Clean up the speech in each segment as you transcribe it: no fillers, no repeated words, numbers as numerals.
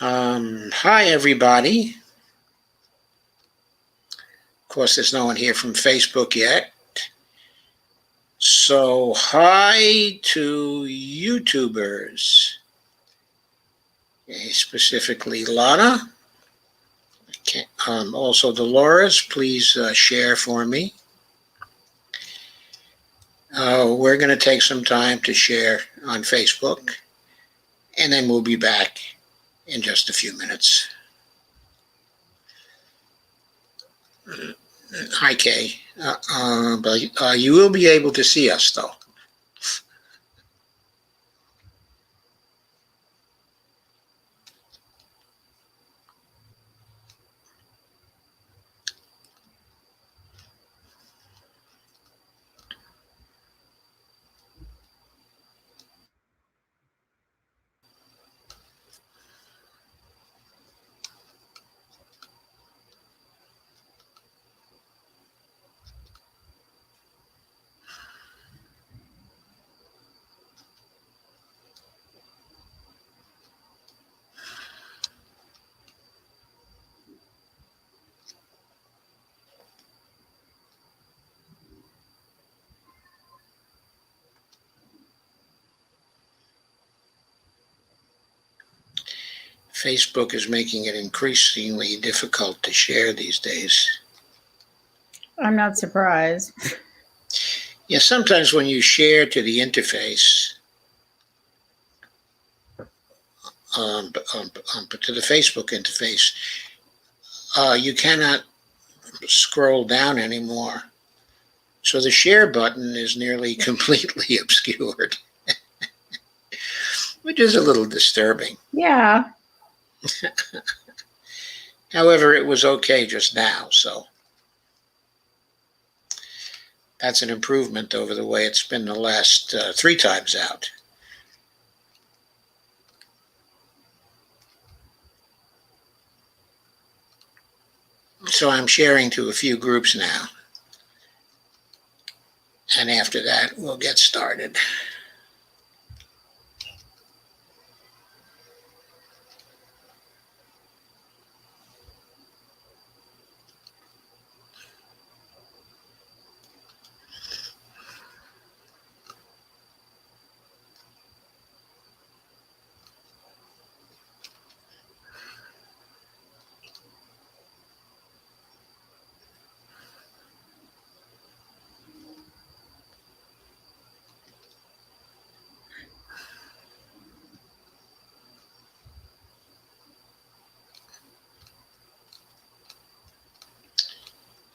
Hi, everybody. Of course, there's no one here from Facebook yet. So, hi to YouTubers, specifically Lana. Also, Dolores, please share for me. We're going to take some time to share on Facebook, and then we'll be back in just a few minutes. Hi, Kay. But you will be able to see us, though. Facebook is making it increasingly difficult to share these days. I'm not surprised. Yeah, sometimes when you share to the interface, to the Facebook interface, you cannot scroll down anymore. So the share button is nearly completely obscured, which is a little disturbing. Yeah. However, it was okay just now, so that's an improvement over the way it's been the last 3 times out. So I'm sharing to a few groups now. And after that, we'll get started.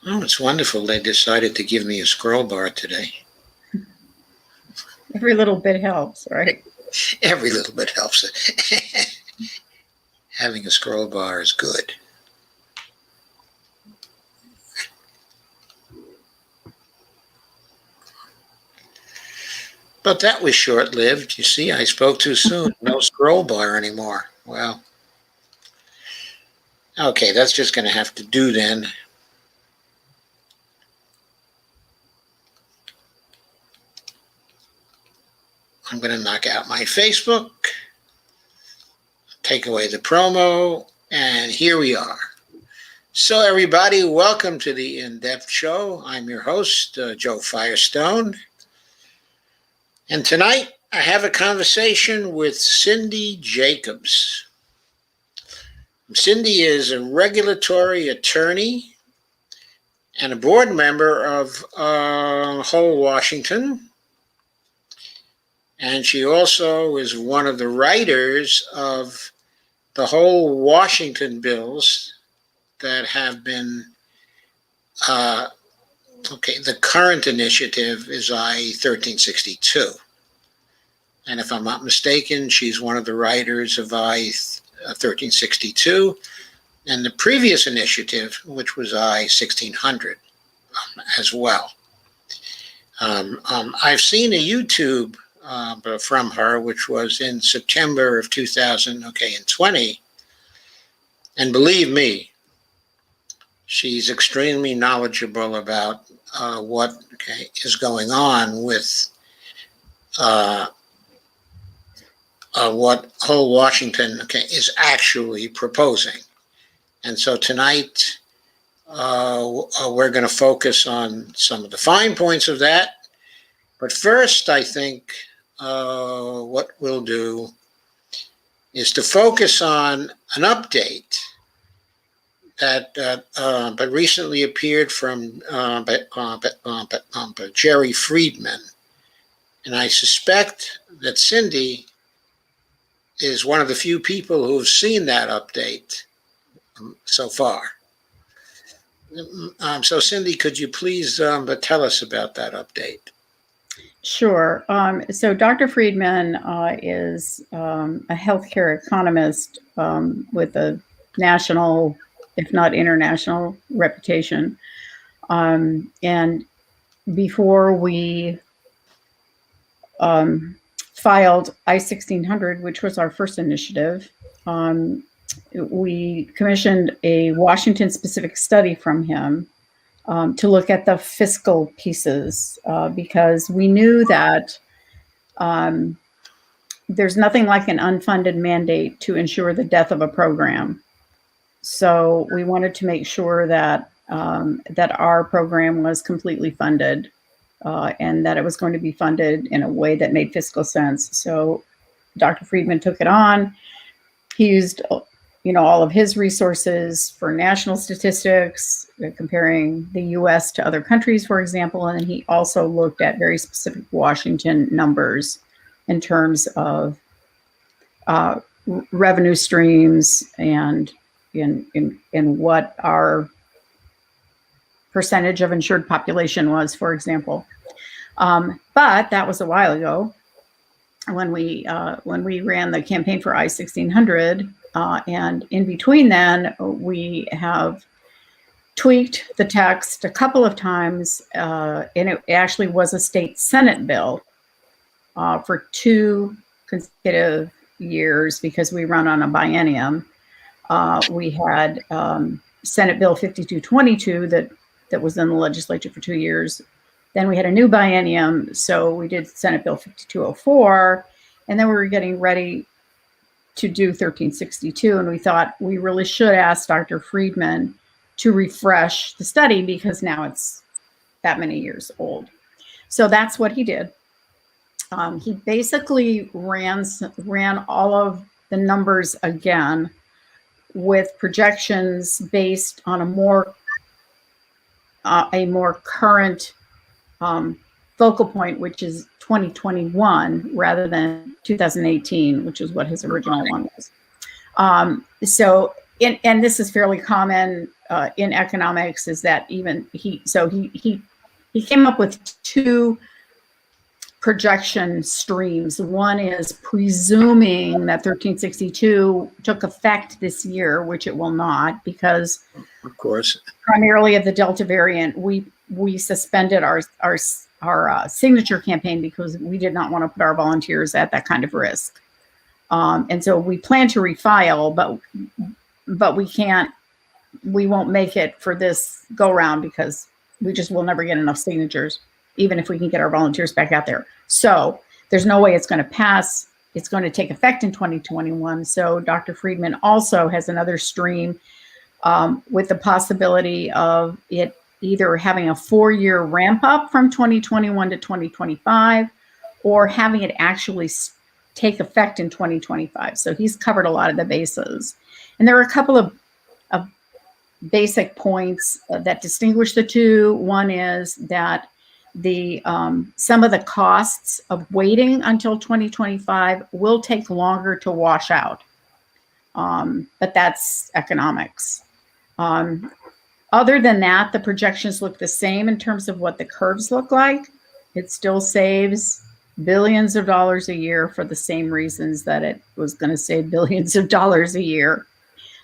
Oh, it's wonderful. They decided to give me a scroll bar today. Every little bit helps, right? Every little bit helps. Having a scroll bar is good. But that was short-lived. You see, I spoke too soon. No scroll bar anymore. Well, okay, that's just going to have to do then. I'm going to knock out my Facebook, take away the promo, and here we are. So everybody, welcome to the In-Depth Show. I'm your host, Joe Firestone. And tonight, I have a conversation with Cindy Jacobs. Cindy is a regulatory attorney and a board member of Whole Washington. And she also is one of the writers of the Whole Washington bills that have been, the current initiative is I-1362. And if I'm not mistaken, she's one of the writers of I-1362. And the previous initiative, which was I-1600 as well. I've seen a YouTube from her, which was in September of 2020. And believe me, she's extremely knowledgeable about what is going on with what whole Washington is actually proposing. And so tonight, we're going to focus on some of the fine points of that. But first, I think what we'll do is to focus on an update that but recently appeared from Jerry Friedman. And I suspect that Cindy is one of the few people who have seen that update so far. So Cindy, could you please tell us about that update? Sure. So Dr. Friedman is a healthcare economist with a national, if not international, reputation. And before we filed I-1600, which was our first initiative, we commissioned a Washington-specific study from him to look at the fiscal pieces, because we knew that there's nothing like an unfunded mandate to ensure the death of a program. So we wanted to make sure that that our program was completely funded, and that it was going to be funded in a way that made fiscal sense. So Dr. Friedman took it on. He used all of his resources for national statistics, comparing the US to other countries, for example. And then he also looked at very specific Washington numbers in terms of revenue streams and in what our percentage of insured population was, for example. But that was a while ago when we ran the campaign for I-1600. And in between then, we have tweaked the text a couple of times, and it actually was a state Senate bill for 2 consecutive years because we run on a biennium. We had Senate Bill 5222 that was in the legislature for 2 years. Then we had a new biennium, so we did Senate Bill 5204, and then we were getting ready to do 1362, and we thought we really should ask Dr. Friedman to refresh the study because now it's that many years old. So that's what he did. He basically ran all of the numbers again with projections based on a more current focal point, which is 2021 rather than 2018, which is what his original one was. And this is fairly common in economics, is that even he came up with 2 projection streams. One is presuming that 1362 took effect this year, which it will not, because of course, primarily of the Delta variant, we suspended our signature campaign because we did not want to put our volunteers at that kind of risk. And so we plan to refile, but we won't make it for this go round because we just will never get enough signatures, even if we can get our volunteers back out there. So there's no way it's going to pass. It's going to take effect in 2021. So Dr. Friedman also has another stream with the possibility of it either having a 4-year ramp up from 2021 to 2025 or having it actually take effect in 2025. So he's covered a lot of the bases. And there are a couple of basic points that distinguish the two. One is that some of the costs of waiting until 2025 will take longer to wash out. But that's economics. Other than that, the projections look the same in terms of what the curves look like. It still saves billions of dollars a year for the same reasons that it was going to save billions of dollars a year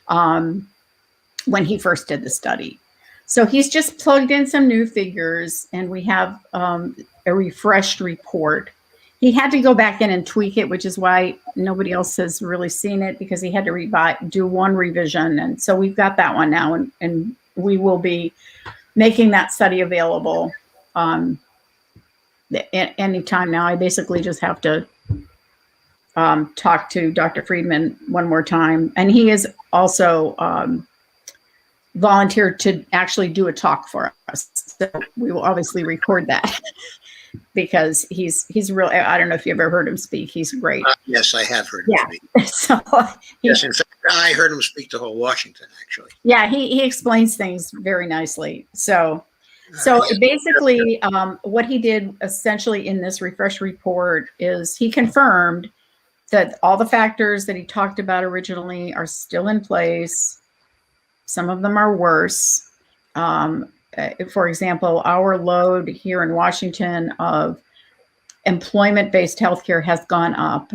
when he first did the study. So he's just plugged in some new figures, and we have a refreshed report. He had to go back in and tweak it, which is why nobody else has really seen it, because he had to do one revision. And so we've got that one now, and we will be making that study available anytime now. I basically just have to talk to Dr. Friedman one more time. And he is also volunteered to actually do a talk for us. So we will obviously record that because he's real. I don't know if you've ever heard him speak. He's great. Yes, I have heard him speak. So Yes, in fact, I heard him speak to whole Washington, actually. Yeah, he explains things very nicely. So basically, what he did essentially in this refresh report is he confirmed that all the factors that he talked about originally are still in place. Some of them are worse. For example, our load here in Washington of employment-based healthcare has gone up,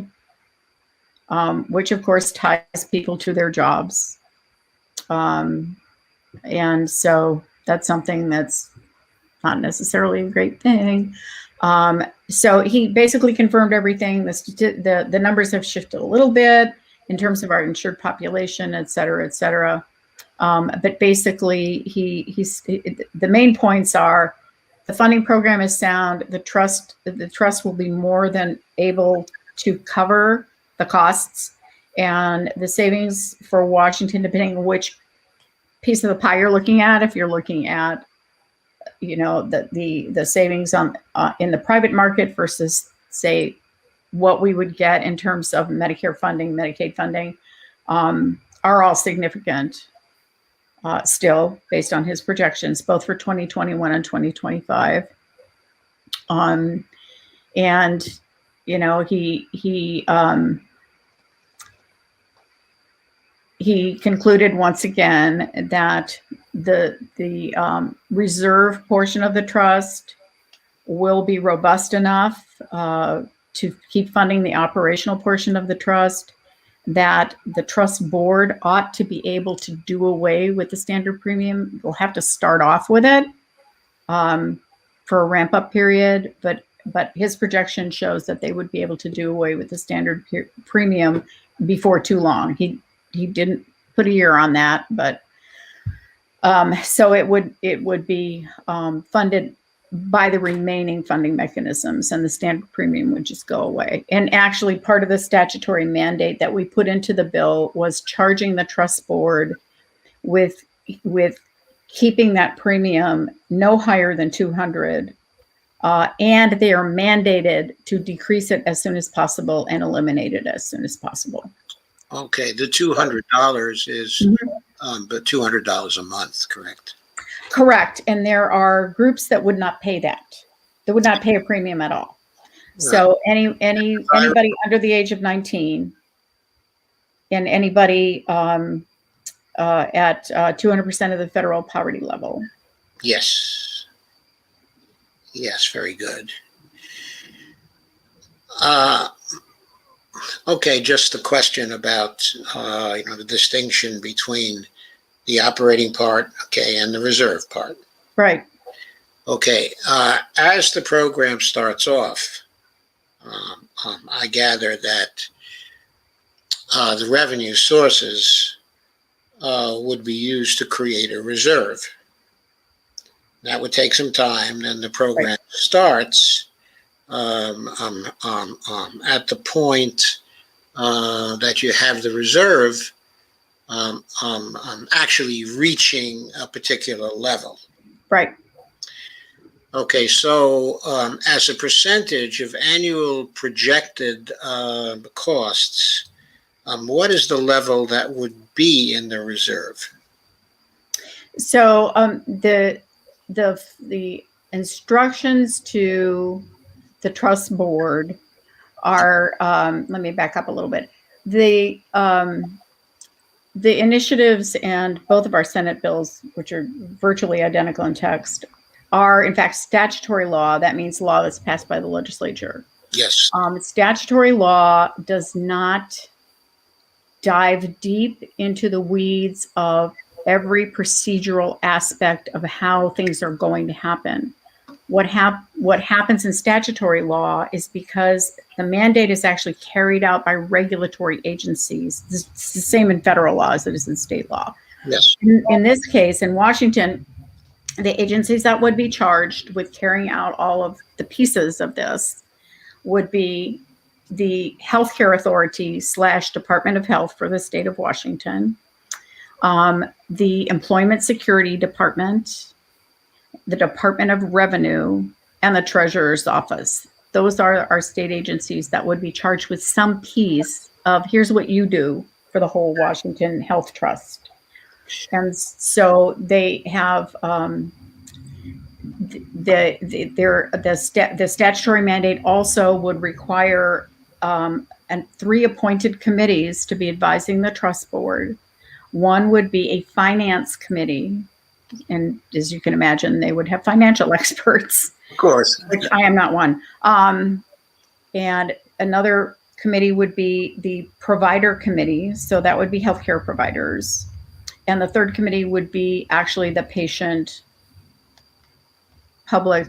which of course ties people to their jobs. And so that's something that's not necessarily a great thing. So he basically confirmed everything. The numbers have shifted a little bit in terms of our insured population, et cetera, et cetera. But basically, the main points are the funding program is sound. The trust will be more than able to cover the costs, and the savings for Washington, depending on which piece of the pie you're looking at. If you're looking at, the savings on in the private market versus, say, what we would get in terms of Medicare funding, Medicaid funding, are all significant still based on his projections, both for 2021 and 2025. And he concluded once again that the reserve portion of the trust will be robust enough to keep funding the operational portion of the trust, that the trust board ought to be able to do away with the standard premium. We'll have to start off with it for a ramp up period, but his projection shows that they would be able to do away with the standard premium before too long. He didn't put a year on that, but so it would be funded by the remaining funding mechanisms, and the standard premium would just go away. And actually, part of the statutory mandate that we put into the bill was charging the trust board with keeping that premium no higher than $200, and they are mandated to decrease it as soon as possible and eliminate it as soon as possible. Okay, the $200 is but $200 a month, correct? Correct. And there are groups that would not pay that. They would not pay a premium at all. Right. So anybody under the age of 19 and anybody at 200% of the federal poverty level. Yes. Yes, very good. Okay, just a question about the distinction between the operating part, okay, and the reserve part. Right. Okay, as the program starts off, I gather that the revenue sources would be used to create a reserve. That would take some time, then the program starts at the point that you have the reserve actually reaching a particular level. Right. Okay, so as a percentage of annual projected costs, what is the level that would be in the reserve? So the instructions to the trust board are, let me back up a little bit. The initiatives and both of our Senate bills, which are virtually identical in text, are in fact statutory law. That means law that's passed by the legislature. Yes. Statutory law does not dive deep into the weeds of every procedural aspect of how things are going to happen. What happens in statutory law is because the mandate is actually carried out by regulatory agencies. It's the same in federal law as it is in state law. Yes. In this case, in Washington, the agencies that would be charged with carrying out all of the pieces of this would be the Healthcare Authority / Department of Health for the state of Washington, the Employment Security Department, the Department of Revenue, and the Treasurer's Office. Those are our state agencies that would be charged with some piece of here's what you do for the whole Washington Health Trust. And so they have the statutory mandate also would require and 3 appointed committees to be advising the trust board. One would be a finance committee, and as you can imagine, they would have financial experts. Of course. Which I am not one. And another committee would be the provider committee, so that would be healthcare providers. And the third committee would be actually the patient, public,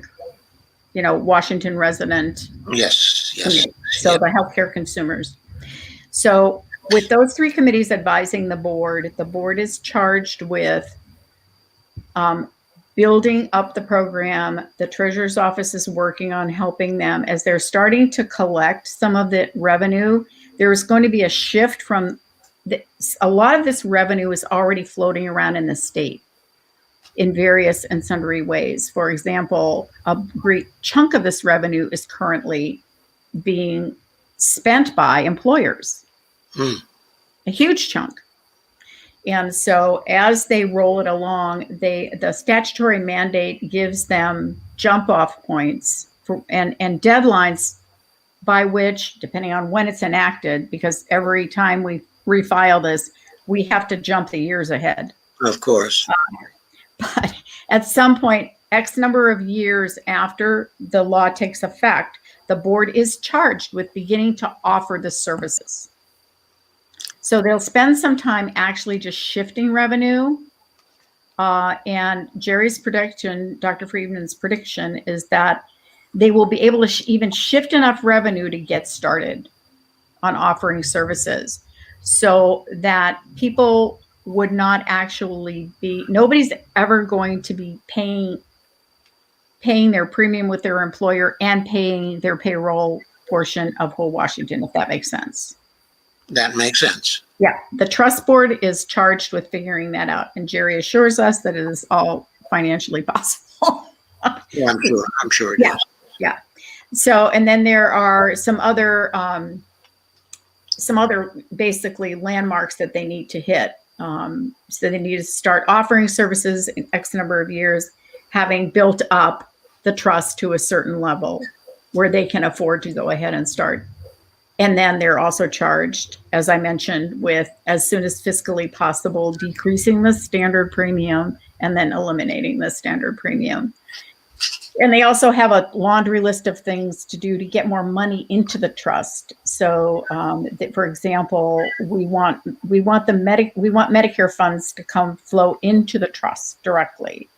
Washington resident. Yes. Committee. So the healthcare consumers. So with those 3 committees advising the board is charged with building up the program. The treasurer's office is working on helping them as they're starting to collect some of the revenue. There's going to be a shift from a lot of this revenue is already floating around in the state in various and sundry ways. For example, a great chunk of this revenue is currently being spent by employers, a huge chunk. And so as they roll it along, the statutory mandate gives them jump off points and deadlines by which, depending on when it's enacted, because every time we refile this, we have to jump the years ahead. Of course. But at some point, X number of years after the law takes effect, the board is charged with beginning to offer the services. So they'll spend some time actually just shifting revenue. And Jerry's prediction, Dr. Friedman's prediction, is that they will be able to even shift enough revenue to get started on offering services so that people would not actually nobody's ever going to be paying their premium with their employer and paying their payroll portion of whole Washington, if that makes sense. That makes sense. Yeah, the trust board is charged with figuring that out, and Jerry assures us that it is all financially possible. Yeah, I'm sure it is. Yeah. So, and then there are some other basically landmarks that they need to hit. So they need to start offering services in X number of years, having built up the trust to a certain level where they can afford to go ahead and start. And then they're also charged, as I mentioned, with as soon as fiscally possible, decreasing the standard premium and then eliminating the standard premium. And they also have a laundry list of things to do to get more money into the trust. So, for example, we want Medicare funds to flow into the trust directly.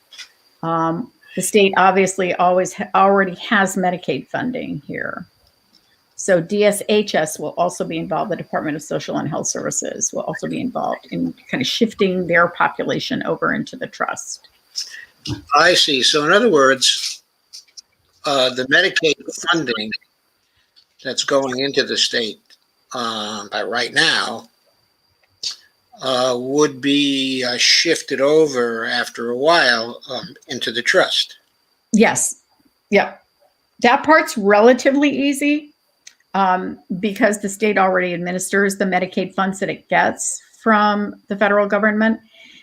The state obviously already has Medicaid funding here. So DSHS will also be involved. The Department of Social and Health Services will also be involved in kind of shifting their population over into the trust. I see. So in other words, the Medicaid funding that's going into the state by right now would be shifted over after a while into the trust. Yes. Yeah. That part's relatively easy because the state already administers the Medicaid funds that it gets from the federal government.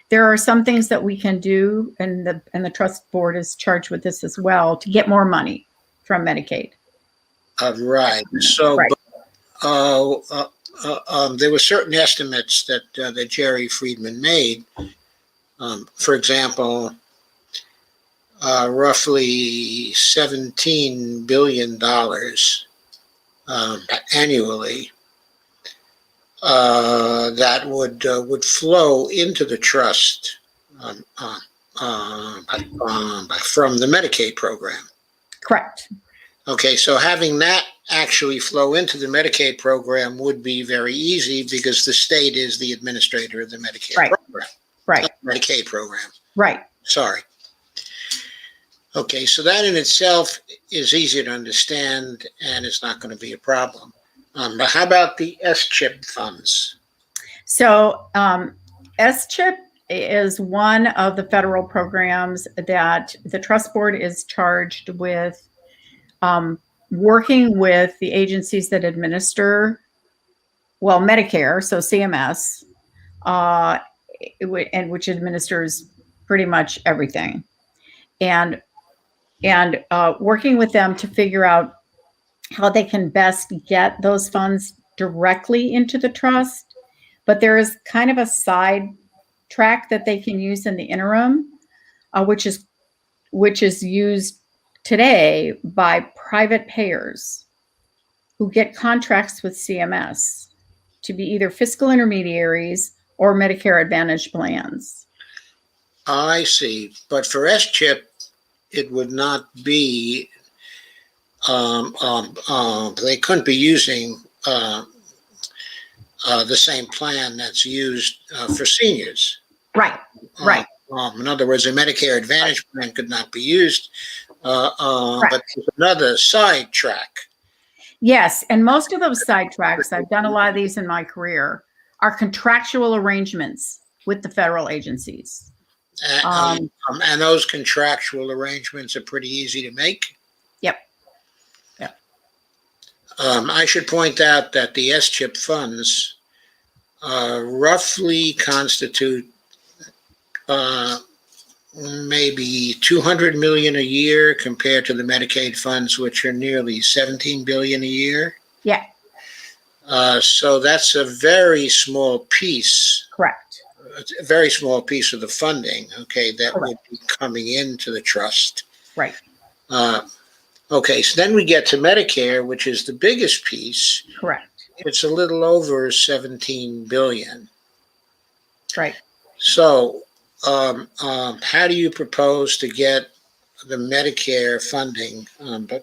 There are some things that we can do, and the trust board is charged with this as well, to get more money from Medicaid. Right. So Right. There were certain estimates that Jerry Friedman made. For example, roughly $17 billion annually that would flow into the trust from the Medicaid program. Correct. Okay, so having that actually flow into the Medicaid program would be very easy because the state is the administrator of the Medicaid program. Right. Medicaid program. Right. Sorry. Okay, so that in itself is easy to understand and it's not going to be a problem. But how about the S-chip funds? So S-chip is one of the federal programs that the trust board is charged with working with the agencies that administer, well, Medicare, so CMS, and which administers pretty much everything, and working with them to figure out how they can best get those funds directly into the trust. But there is kind of a side track that they can use in the interim, which is used today by private payers who get contracts with CMS to be either fiscal intermediaries or Medicare Advantage plans. I see. But for S-chip, it would not be, they couldn't be using the same plan that's used for seniors. Right, right. In other words, a Medicare Advantage plan could not be used, but there's another side track. Yes, and most of those side tracks, I've done a lot of these in my career, are contractual arrangements with the federal agencies. And those contractual arrangements are pretty easy to make. Yep. I should point out that the S-chip funds roughly constitute maybe $200 million a year compared to the Medicaid funds, which are nearly $17 billion a year. Yeah. So that's a very small piece. Correct. A very small piece of the funding, okay, that Correct. would be coming into the trust. Right. Okay, so then we get to Medicare, which is the biggest piece. Correct. It's a little over 17 billion. Right. So, how do you propose to get the Medicare funding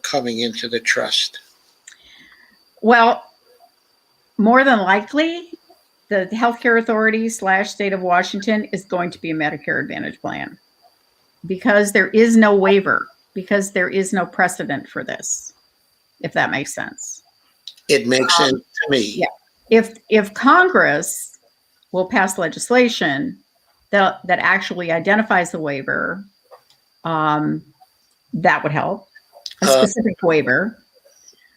coming into the trust? Well, more than likely, the healthcare authority / state of Washington is going to be a Medicare Advantage plan because there is no waiver, because there is no precedent for this, if that makes sense. It makes sense to me. Yeah. If Congress will pass legislation that actually identifies the waiver, that would help. A specific waiver.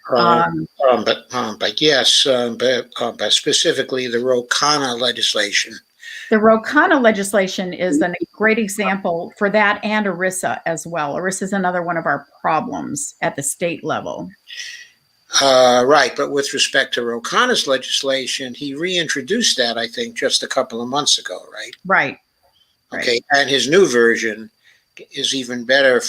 But yes, but specifically the Ro-Khanna legislation. The Ro-Khanna legislation is a great example for that, and ERISA as well. ERISA is another one of our problems at the state level. Right, but with respect to Ro-Khanna's legislation, he reintroduced that, I think, just a couple of months ago, right? Right. Okay, and his new version is even better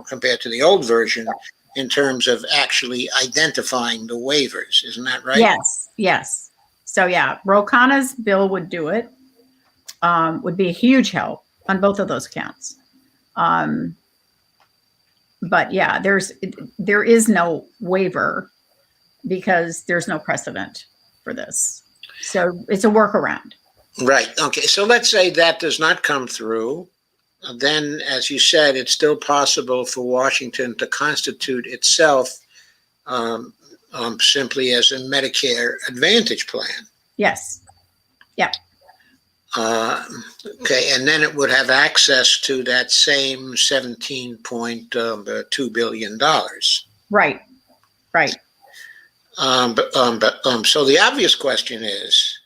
compared to the old version in terms of actually identifying the waivers. Isn't that right? Yes. So yeah, Ro-Khanna's bill would do it. Would be a huge help on both of those counts. But yeah, there is no waiver because there's no precedent for this. So it's a workaround. Right. Okay. So let's say that does not come through. Then, as you said, it's still possible for Washington to constitute itself simply as a Medicare Advantage plan. Yes. Yep. Okay, and then it would have access to that same $17.2 billion. Right. So the obvious question is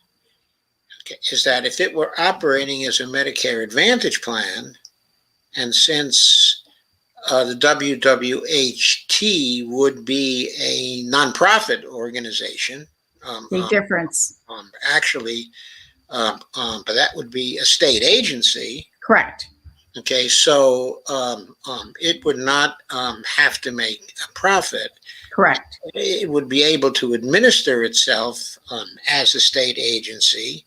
that if it were operating as a Medicare Advantage plan, and since the WWHT would be a nonprofit organization, Big difference. But that would be a state agency. Correct. Okay, so it would not have to make a profit. Correct. It would be able to administer itself as a state agency,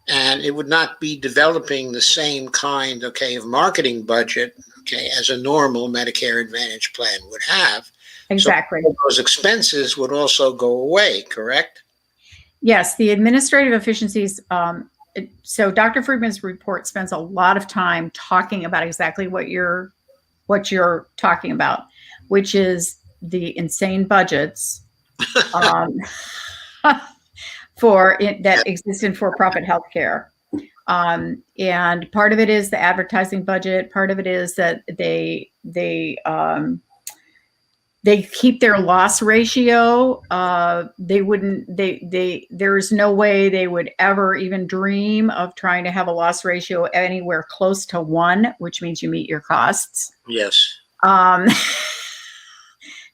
and it would not be developing the same kind, of marketing budget, as a normal Medicare Advantage plan would have. Exactly. So those expenses would also go away, correct? Yes, the administrative efficiencies. So Dr. Friedman's report spends a lot of time talking about exactly what you're talking about, which is the insane budgets um, that exists in for-profit healthcare. And part of it is the advertising budget. Part of it is that they keep their loss ratio. There's no way they would ever even dream of trying to have a loss ratio anywhere close to 1, which means you meet your costs. Yes.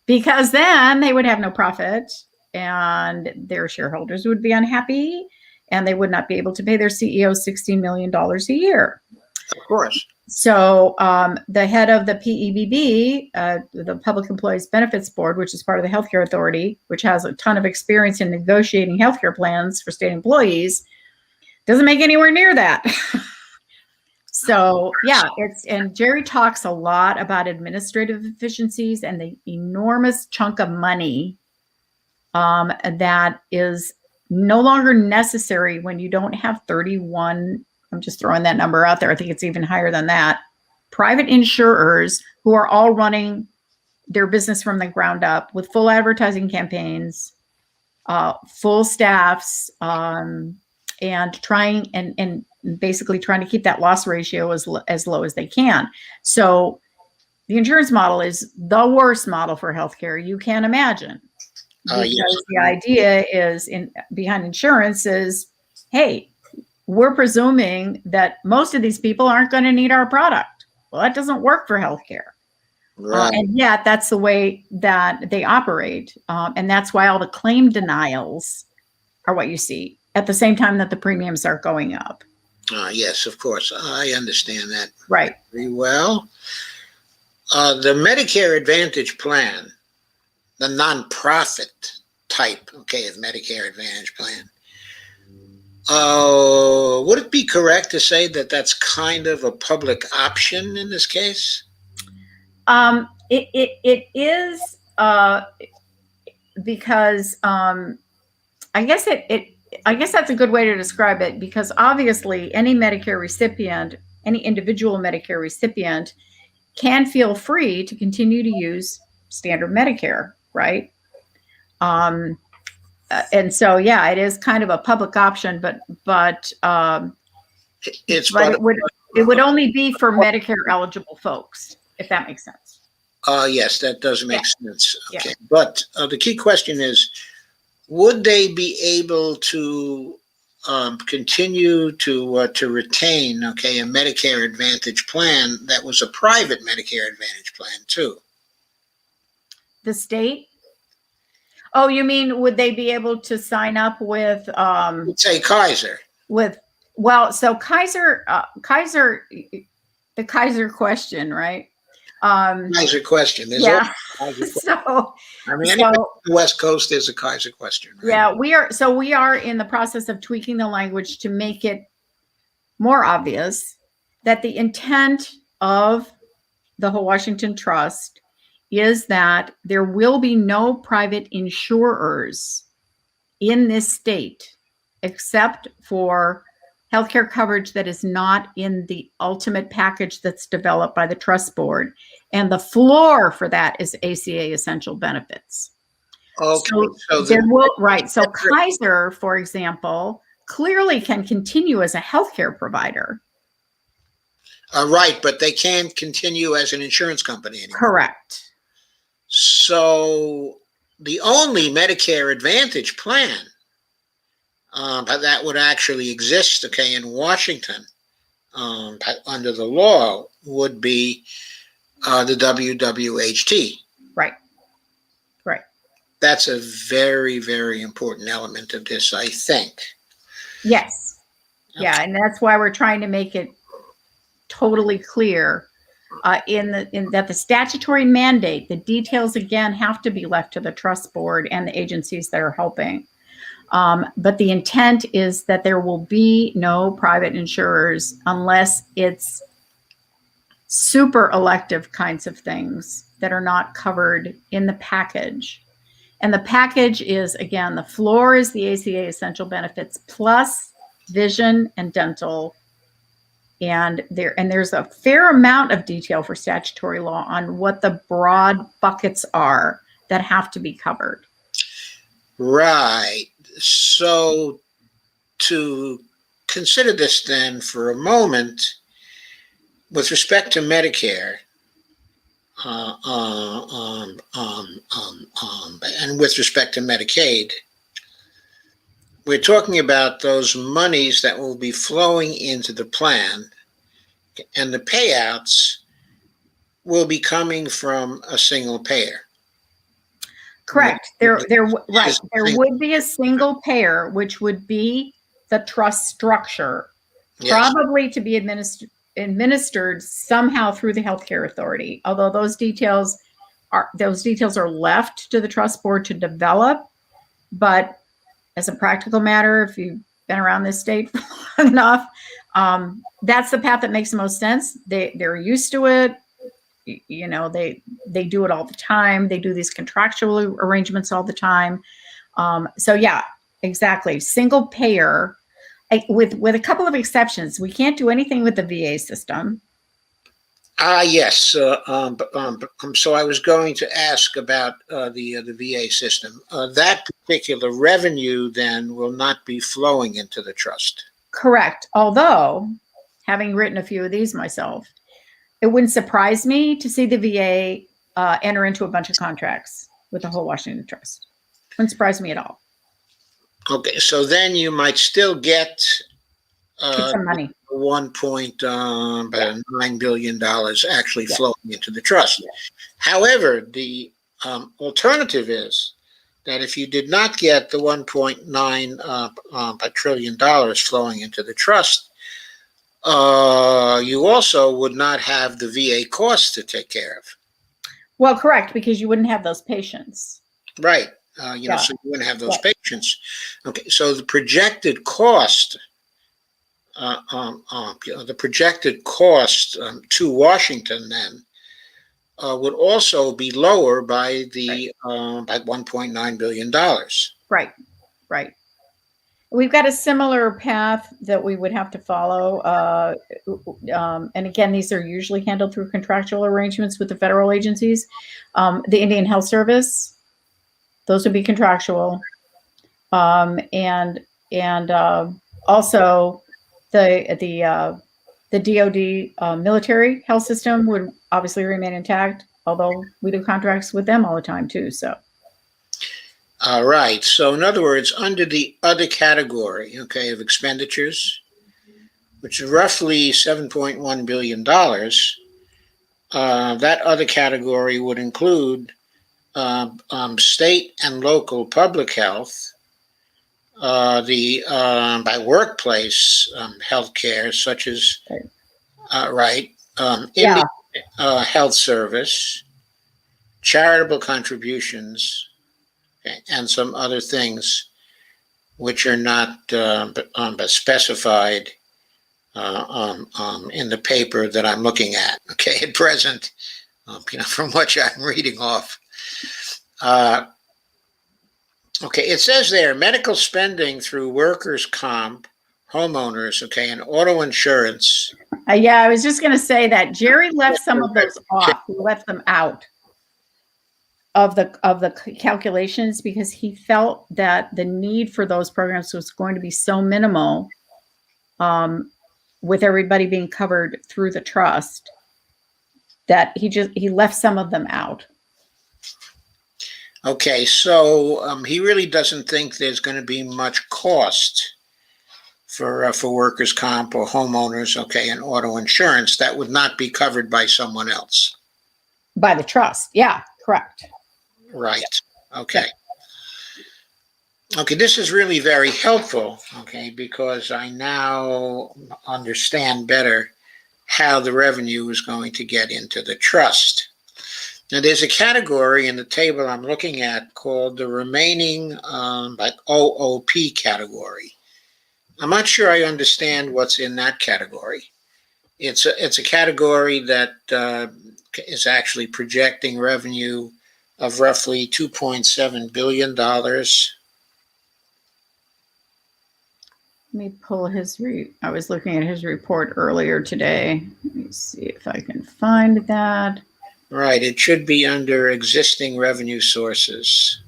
Because then they would have no profit and their shareholders would be unhappy and they would not be able to pay their CEO $16 million a year. Of course. So the head of the PEBB, the Public Employees Benefits Board, which is part of the Healthcare Authority, which has a ton of experience in negotiating healthcare plans for state employees, doesn't make anywhere near that. So yeah, and Jerry talks a lot about administrative efficiencies and the enormous chunk of money that is no longer necessary when you don't have 31, I'm just throwing that number out there, I think it's even higher than that, private insurers who are all running their business from the ground up with full advertising campaigns, full staffs, and trying and basically trying to keep that loss ratio as low as they can. So the insurance model is the worst model for healthcare you can imagine. Because Yes. the idea is behind insurance is, hey, we're presuming that most of these people aren't going to need our product. Well, that doesn't work for healthcare. Right. And yet that's the way that they operate. And that's why all the claim denials are what you see at the same time that the premiums are going up. Yes, of course. I understand that Right. very well. The Medicare Advantage plan, the nonprofit type, of Medicare Advantage plan, would it be correct to say that that's kind of a public option in this case? It is because I guess I guess that's a good way to describe it, because obviously any Medicare recipient, any individual Medicare recipient can feel free to continue to use standard Medicare, right? And so, yeah, it is kind of a public option, but it would only be for Medicare eligible folks, if that makes sense. Yes, that does make sense. Yeah. Okay, but the key question is, would they be able to continue to retain, a Medicare Advantage plan that was a private Medicare Advantage plan too? The state? Oh, you mean would they be able to sign up with Say Kaiser. So Kaiser, the Kaiser question, right? Kaiser question. There's Kaiser so I mean, anywhere on the West Coast, there's a Kaiser question. Right? Yeah, we are in the process of tweaking the language to make it more obvious that the intent of the Washington Trust is that there will be no private insurers in this state except for healthcare coverage that is not in the ultimate package that's developed by the trust board. And the floor for that is ACA essential benefits. Okay. So Kaiser, for example, clearly can continue as a healthcare provider. Right, but they can't continue as an insurance company anymore. Correct. So the only Medicare Advantage plan that would actually exist, in Washington under the law would be the WWHT. Right. That's a very, very important element of this, I think. Yes. Okay. Yeah, and that's why we're trying to make it totally clear in that the statutory mandate, the details again have to be left to the trust board and the agencies that are helping. But the intent is that there will be no private insurers unless it's super elective kinds of things that are not covered in the package. And the package is, again, the floor is the ACA essential benefits plus vision and dental. And there's a fair amount of detail for statutory law on what the broad buckets are that have to be covered. Right. So to consider this then for a moment, with respect to Medicare, and with respect to Medicaid, we're talking about those monies that will be flowing into the plan, and the payouts will be coming from a single payer. Correct. Right. There would be a single payer, which would be the trust structure, probably to be administered somehow through the healthcare authority. Although those details are left to the trust board to develop. But as a practical matter, if you've been around this state for long enough, that's the path that makes the most sense. They're used to it. You know, they do it all the time. They do these contractual arrangements all the time. So yeah, exactly. Single payer, with a couple of exceptions. We can't do anything with the VA system. Yes. So I was going to ask about the VA system. That particular revenue then will not be flowing into the trust. Correct. Although, having written a few of these myself, it wouldn't surprise me to see the VA enter into a bunch of contracts with the whole Washington Trust. Wouldn't surprise me at all. Okay, so then you might still get some money. $1.9 billion actually flowing into the trust. However, the alternative is that if you did not get the $1.9 trillion flowing into the trust, you also would not have the VA costs to take care of. Well, correct, because you wouldn't have those patients. Right. So you wouldn't have those patients. Okay, so the projected cost, to Washington then would also be lower by the by $1.9 billion. Right. We've got a similar path that we would have to follow. And again, these are usually handled through contractual arrangements with the federal agencies. The Indian Health Service, those would be contractual. And also the DoD military health system would obviously remain intact, although we do contracts with them all the time too. So. All right. So in other words, under the other category, of expenditures, which is roughly $7.1 billion, that other category would include state and local public health, by workplace healthcare, such as Indian Health Service, charitable contributions, and some other things which are not specified in the paper that I'm looking at. At present, from what I'm reading off. It says there medical spending through workers' comp, homeowners, and auto insurance. I was just going to say that Jerry left some of those off. He left them out of the calculations because he felt that the need for those programs was going to be so minimal, with everybody being covered through the trust, that he left some of them out. Okay, so he really doesn't think there's going to be much cost for workers' comp or homeowners, and auto insurance that would not be covered by someone else. By the trust, yeah, correct. Right. Okay. This is really very helpful, because I now understand better how the revenue is going to get into the trust. Now, there's a category in the table I'm looking at called the remaining OOP category. I'm not sure I understand what's in that category. It's a category that is actually projecting revenue of roughly $2.7 billion. Let me pull I was looking at his report earlier today. Let me see if I can find that. Right, it should be under existing revenue sources.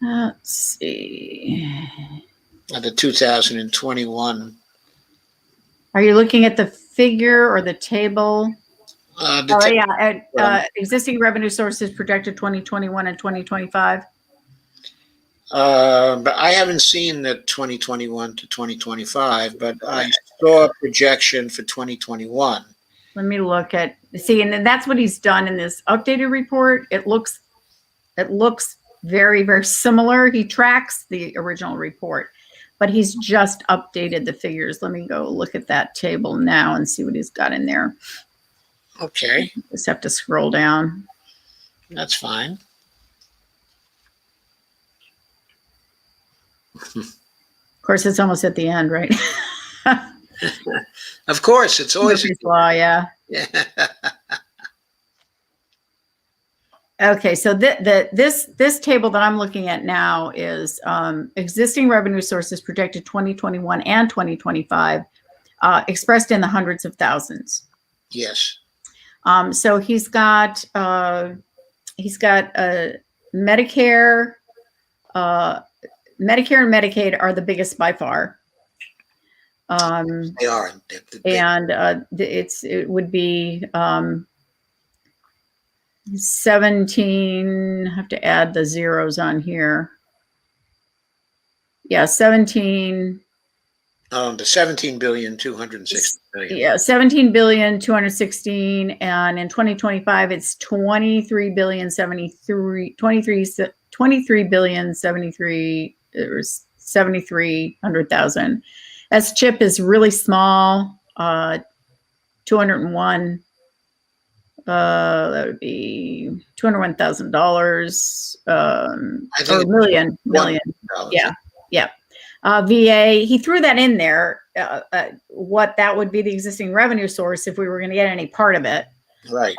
Let's see. The 2021. Are you looking at the figure or the table? Existing revenue sources projected 2021 and 2025. But I haven't seen the 2021 to 2025, but I saw a projection for 2021. Let me look at, see, and then that's what he's done in this updated report. It looks very, very similar. He tracks the original report, but he's just updated the figures. Let me go look at that table now and see what he's got in there. Okay. Just have to scroll down. That's fine. Of course, it's almost at the end, right? Of course, it's always law, yeah. Okay, so this table that I'm looking at now is existing revenue sources projected 2021 and 2025, expressed in the hundreds of thousands. Yes. So he's got Medicare. Medicare and Medicaid are the biggest by far. They are. And it would be 17. I have to add the zeros on here. Yeah, 17. The 17,260 billion. Yeah, 17,216, and in 2025 it's 23,073,000. As chip is really small, 201. That would be $201,000, or million. Yeah. VA, he threw that in there, what that would be the existing revenue source if we were going to get any part of it. Right.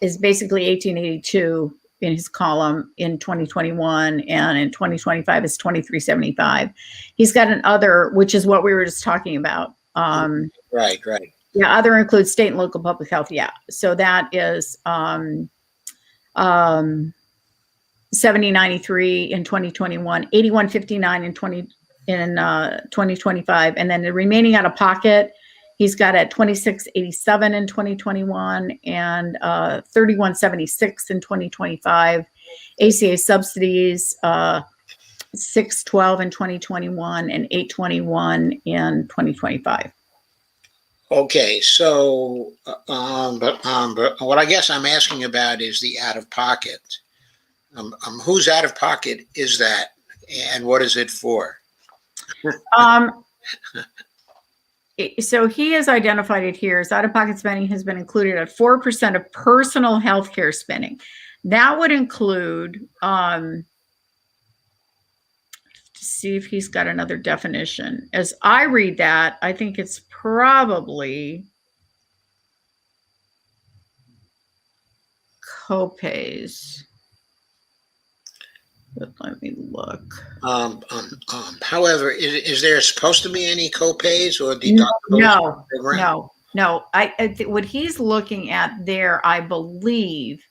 Is basically 1882 in his column in 2021, and in 2025 is 2375. He's got an other, which is what we were just talking about. Right. Yeah, other includes state and local public health. Yeah, so that is 7093 in 2021, 8159 in 2025, and then the remaining out of pocket, he's got at 2687 in 2021 and 3176 in 2025. ACA subsidies 612 in 2021 and 821 in 2025. Okay, so but what I guess I'm asking about is the out of pocket. Whose out of pocket is that, and what is it for? So he has identified it here as out-of-pocket spending has been included at 4% of personal healthcare spending. That would include, to see if he's got another definition. As I read that, I think it's probably copays. But let me look. However, is there supposed to be any copays or deductibles? No. What he's looking at there, I believe,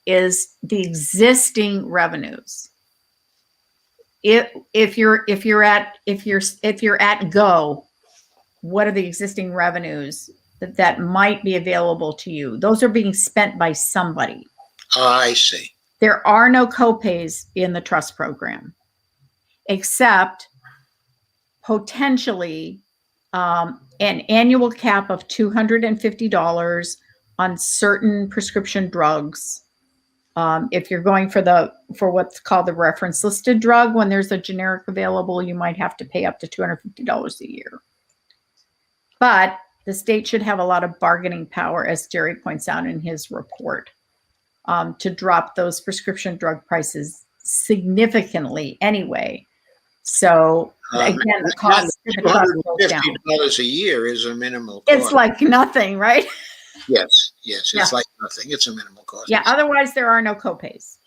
is the existing revenues. If you're at go, what are the existing revenues that might be available to you? Those are being spent by somebody. Oh, I see. There are no copays in the trust program, except potentially an annual cap of $250 on certain prescription drugs. If you're going for what's called the reference listed drug, when there's a generic available, you might have to pay up to $250 a year. But the state should have a lot of bargaining power, as Jerry points out in his report, to drop those prescription drug prices significantly anyway. So again, the cost goes down. $250 a year is a minimal cost. It's like nothing, right? Yes, it's like nothing. It's a minimal cost. Yeah, otherwise there are no copays.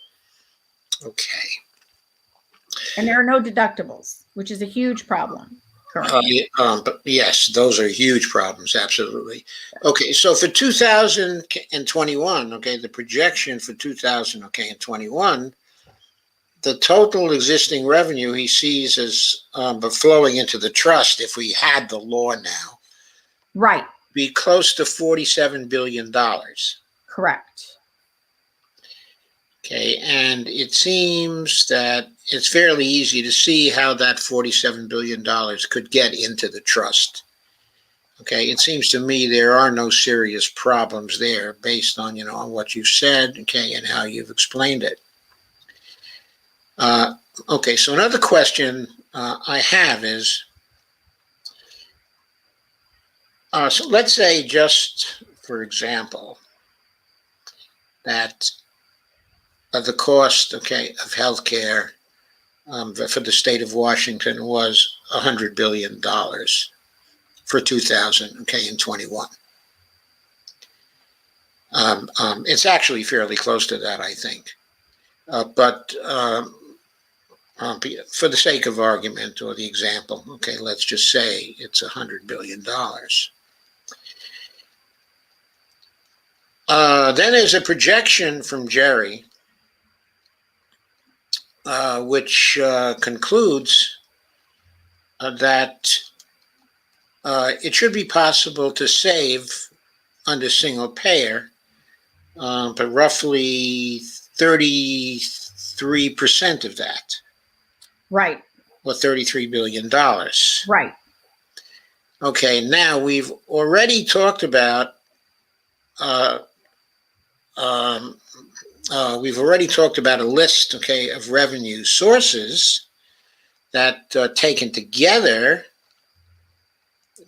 Okay. And there are no deductibles, which is a huge problem currently. But yes, those are huge problems, absolutely. Okay, so for 2021, okay, the projection for 2021, the total existing revenue he sees as flowing into the trust, if we had the law now, Right. be close to $47 billion. Correct. Okay, and it seems that it's fairly easy to see how that $47 billion could get into the trust. Okay, it seems to me there are no serious problems there based on, on what you've said, okay, and how you've explained it. Okay, so another question I have is, so let's say, just for example, that the cost, okay, of healthcare for the state of Washington was $100 billion for 2021. It's actually fairly close to that, I think. But for the sake of argument or the example, okay, let's just say it's $100 billion. Then there's a projection from Jerry, which concludes that it should be possible to save under single payer, but roughly 33% of that. Right. Or $33 billion. Right. Okay, now we've already talked about a list, okay, of revenue sources that taken together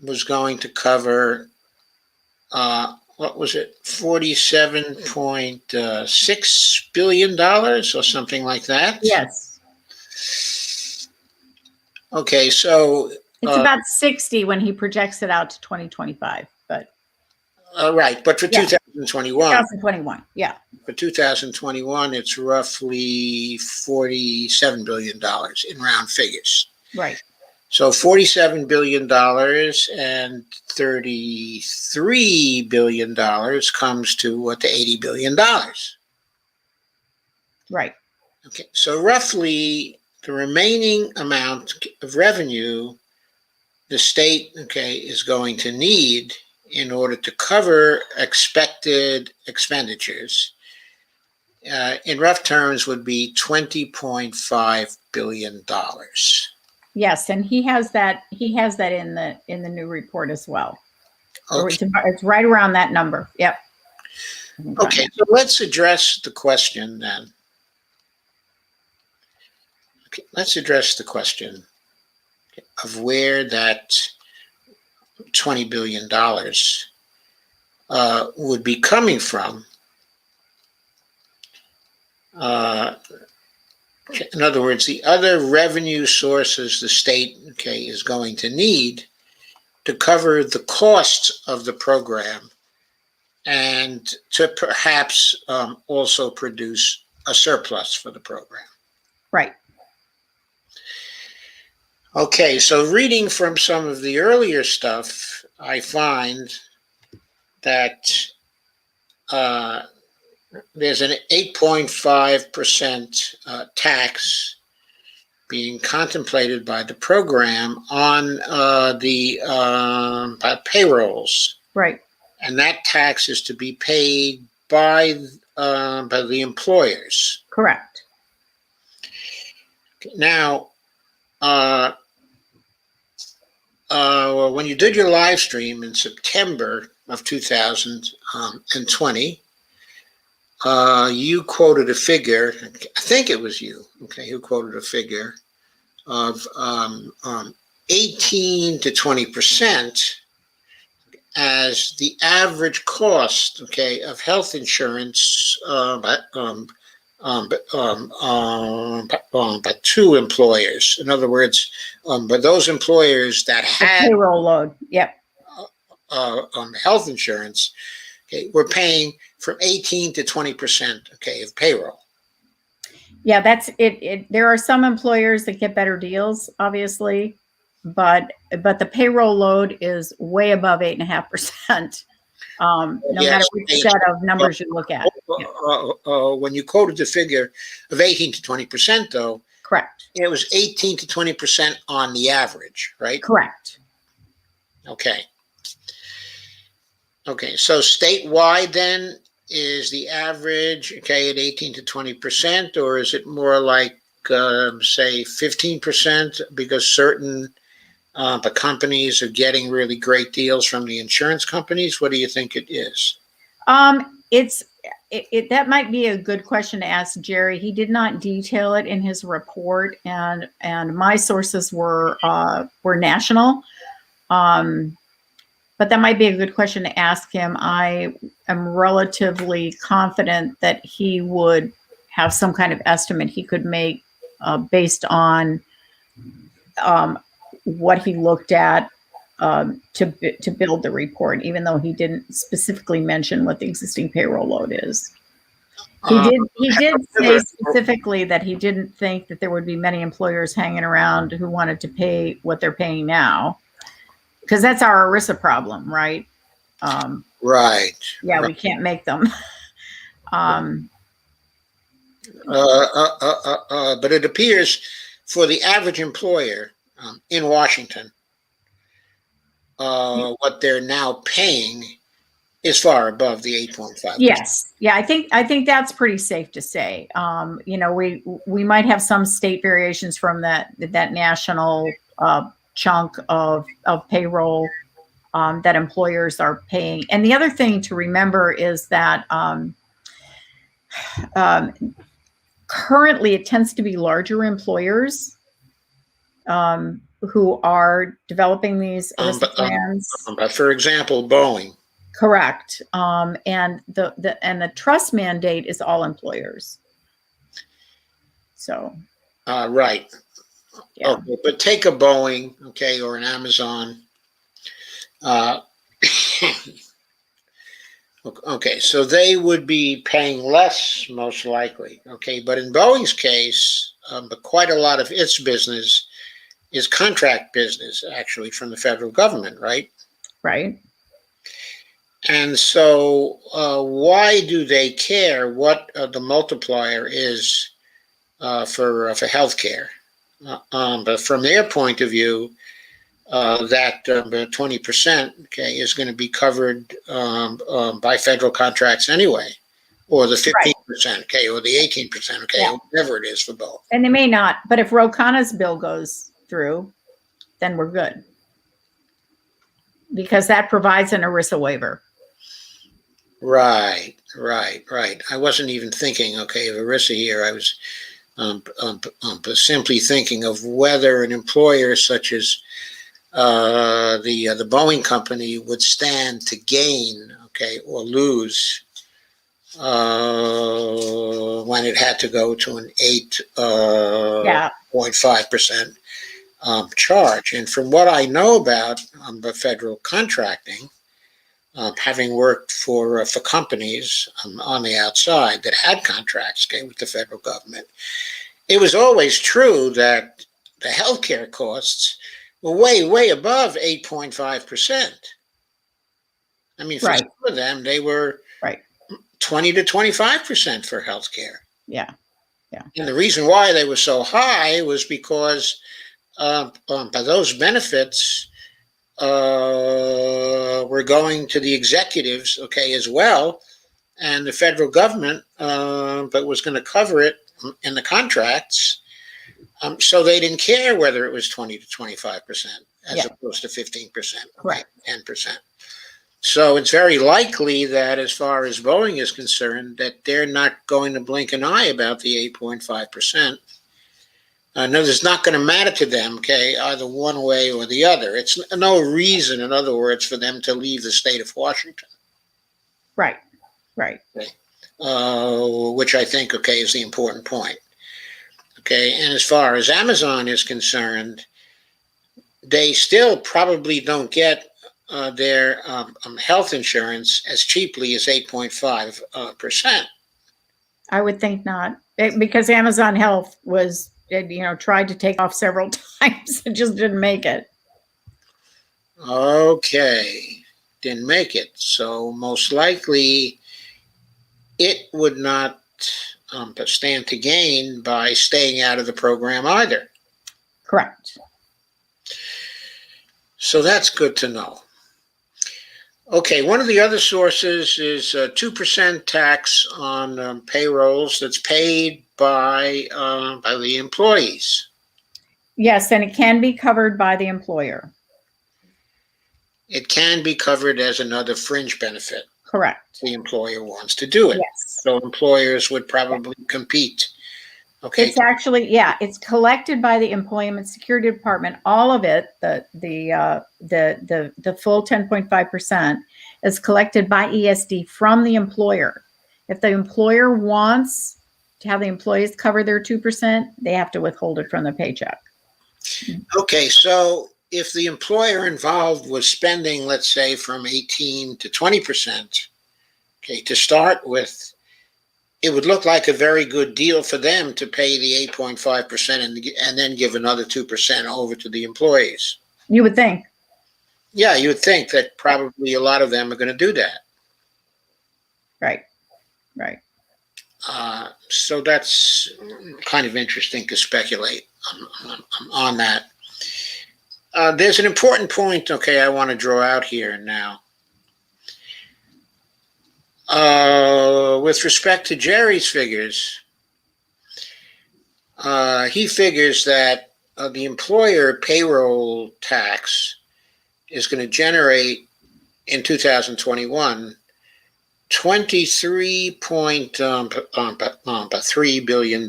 was going to cover what was it, $47.6 billion or something like that? Yes. Okay, so it's about 60 when he projects it out to 2025, but right, but for 2021. Yeah. For 2021, it's roughly $47 billion in round figures. Right. So $47 billion and $33 billion comes to what, to $80 billion. Right. Okay, so roughly the remaining amount of revenue the state, okay, is going to need in order to cover expected expenditures, in rough terms, would be $20.5 billion. Yes, and he has that in the new report as well. Okay. It's right around that number. Yep. Okay, so let's address the question then. Okay, let's address the question of where that $20 billion would be coming from. In other words, the other revenue sources the state, okay, is going to need to cover the costs of the program and to perhaps also produce a surplus for the program. Right. Okay, so reading from some of the earlier stuff, I find that there's an 8.5% tax being contemplated by the program on the payrolls. Right. And that tax is to be paid by the employers. Correct. Now, when you did your live stream in September of 2020, you quoted a figure, I think it was you, okay, who quoted a figure of 18 to 20% as the average cost, okay, of health insurance by two employers. In other words, but those employers that had payroll load, yep, health insurance, okay, were paying from 18 to 20%, okay, of payroll. Yeah, that's it. There are some employers that get better deals, obviously, but the payroll load is way above 8.5%. No Yes, matter which yes. set of numbers you look at. Yeah, When you quoted the figure of 18 to 20%, though, correct. it was 18 to 20% on the average, right? Correct. Okay. Okay. So statewide, then, is the average okay at 18 to 20%, or is it more like say 15% because certain the companies are getting really great deals from the insurance companies? What do you think it is? It's that might be a good question to ask Jerry. He did not detail it in his report, and my sources were national. But that might be a good question to ask him. I am relatively confident that he would have some kind of estimate he could make based on what he looked at to build the report, even though he didn't specifically mention what the existing payroll load is. He did say specifically that he didn't think that there would be many employers hanging around who wanted to pay what they're paying now, because that's our ERISA problem, right? Right. Yeah, Right. we can't make them. But it appears for the average employer in Washington, what they're now paying is far above the 8.5%. Yes. Yeah, I think that's pretty safe to say. We might have some state variations from that national chunk of payroll that employers are paying. And the other thing to remember is that currently it tends to be larger employers who are developing these ERISA plans. But for example, Boeing. Correct. And the trust mandate is all employers. So. Right. Yeah. Okay, but take a Boeing, okay, or an Amazon. Okay, so they would be paying less, most likely. Okay, but in Boeing's case, but quite a lot of its business is contract business, actually, from the federal government, right? Right. And so, why do they care what the multiplier is for healthcare? But from their point of view, that 20%, okay, is going to be covered by federal contracts anyway, or the 15%, okay, or the 18%, okay, yeah, whatever it is for both. And they may not, but if Ro Khanna's bill goes through, then we're good, because that provides an ERISA waiver. Right. I wasn't even thinking, okay, of ERISA here. I was simply thinking of whether an employer such as the Boeing company would stand to gain, okay, or lose when it had to go to an 8.5% charge. And from what I know about the federal contracting, having worked for companies on the outside that had contracts, okay, with the federal government, it was always true that the healthcare costs were way above 8.5%. I mean, for some of them, they were 20 to 25% for healthcare. Yeah. And the reason why they were so high was because those benefits were going to the executives, okay, as well, and the federal government, but was going to cover it in the contracts. So they didn't care whether it was 20 to 25% as opposed to 15%, right, 10%. So it's very likely that as far as Boeing is concerned, that they're not going to blink an eye about the 8.5%. No, it's not going to matter to them, okay, either one way or the other. It's no reason, in other words, for them to leave the state of Washington. Right. Okay. Which I think, okay, is the important point. Okay, and as far as Amazon is concerned, they still probably don't get their health insurance as cheaply as 8.5%. I would think not, because Amazon Health was, tried to take off several times and just didn't make it. Okay. didn't make it. So most likely it would not stand to gain by staying out of the program either. Correct. So that's good to know. Okay, one of the other sources is 2% tax on payrolls that's paid by the employees. Yes, and it can be covered by the employer. It can be covered as another fringe benefit. Correct. The employer wants to do it. Yes. So employers would probably compete. Okay. It's actually, yeah, it's collected by the Employment Security Department. All of it, the full 10.5% is collected by ESD from the employer. If the employer wants to have the employees cover their 2%, they have to withhold it from the paycheck. Okay, so if the employer involved was spending, let's say, from 18 to 20%, okay, to start with, it would look like a very good deal for them to pay the 8.5% and then give another 2% over to the employees. You would think. Yeah, you would think that probably a lot of them are going to do that. Right, right. So that's kind of interesting to speculate on that. There's an important point, okay, I want to draw out here now. With respect to Jerry's figures, he figures that the employer payroll tax is going to generate in 2021 $23.3 billion,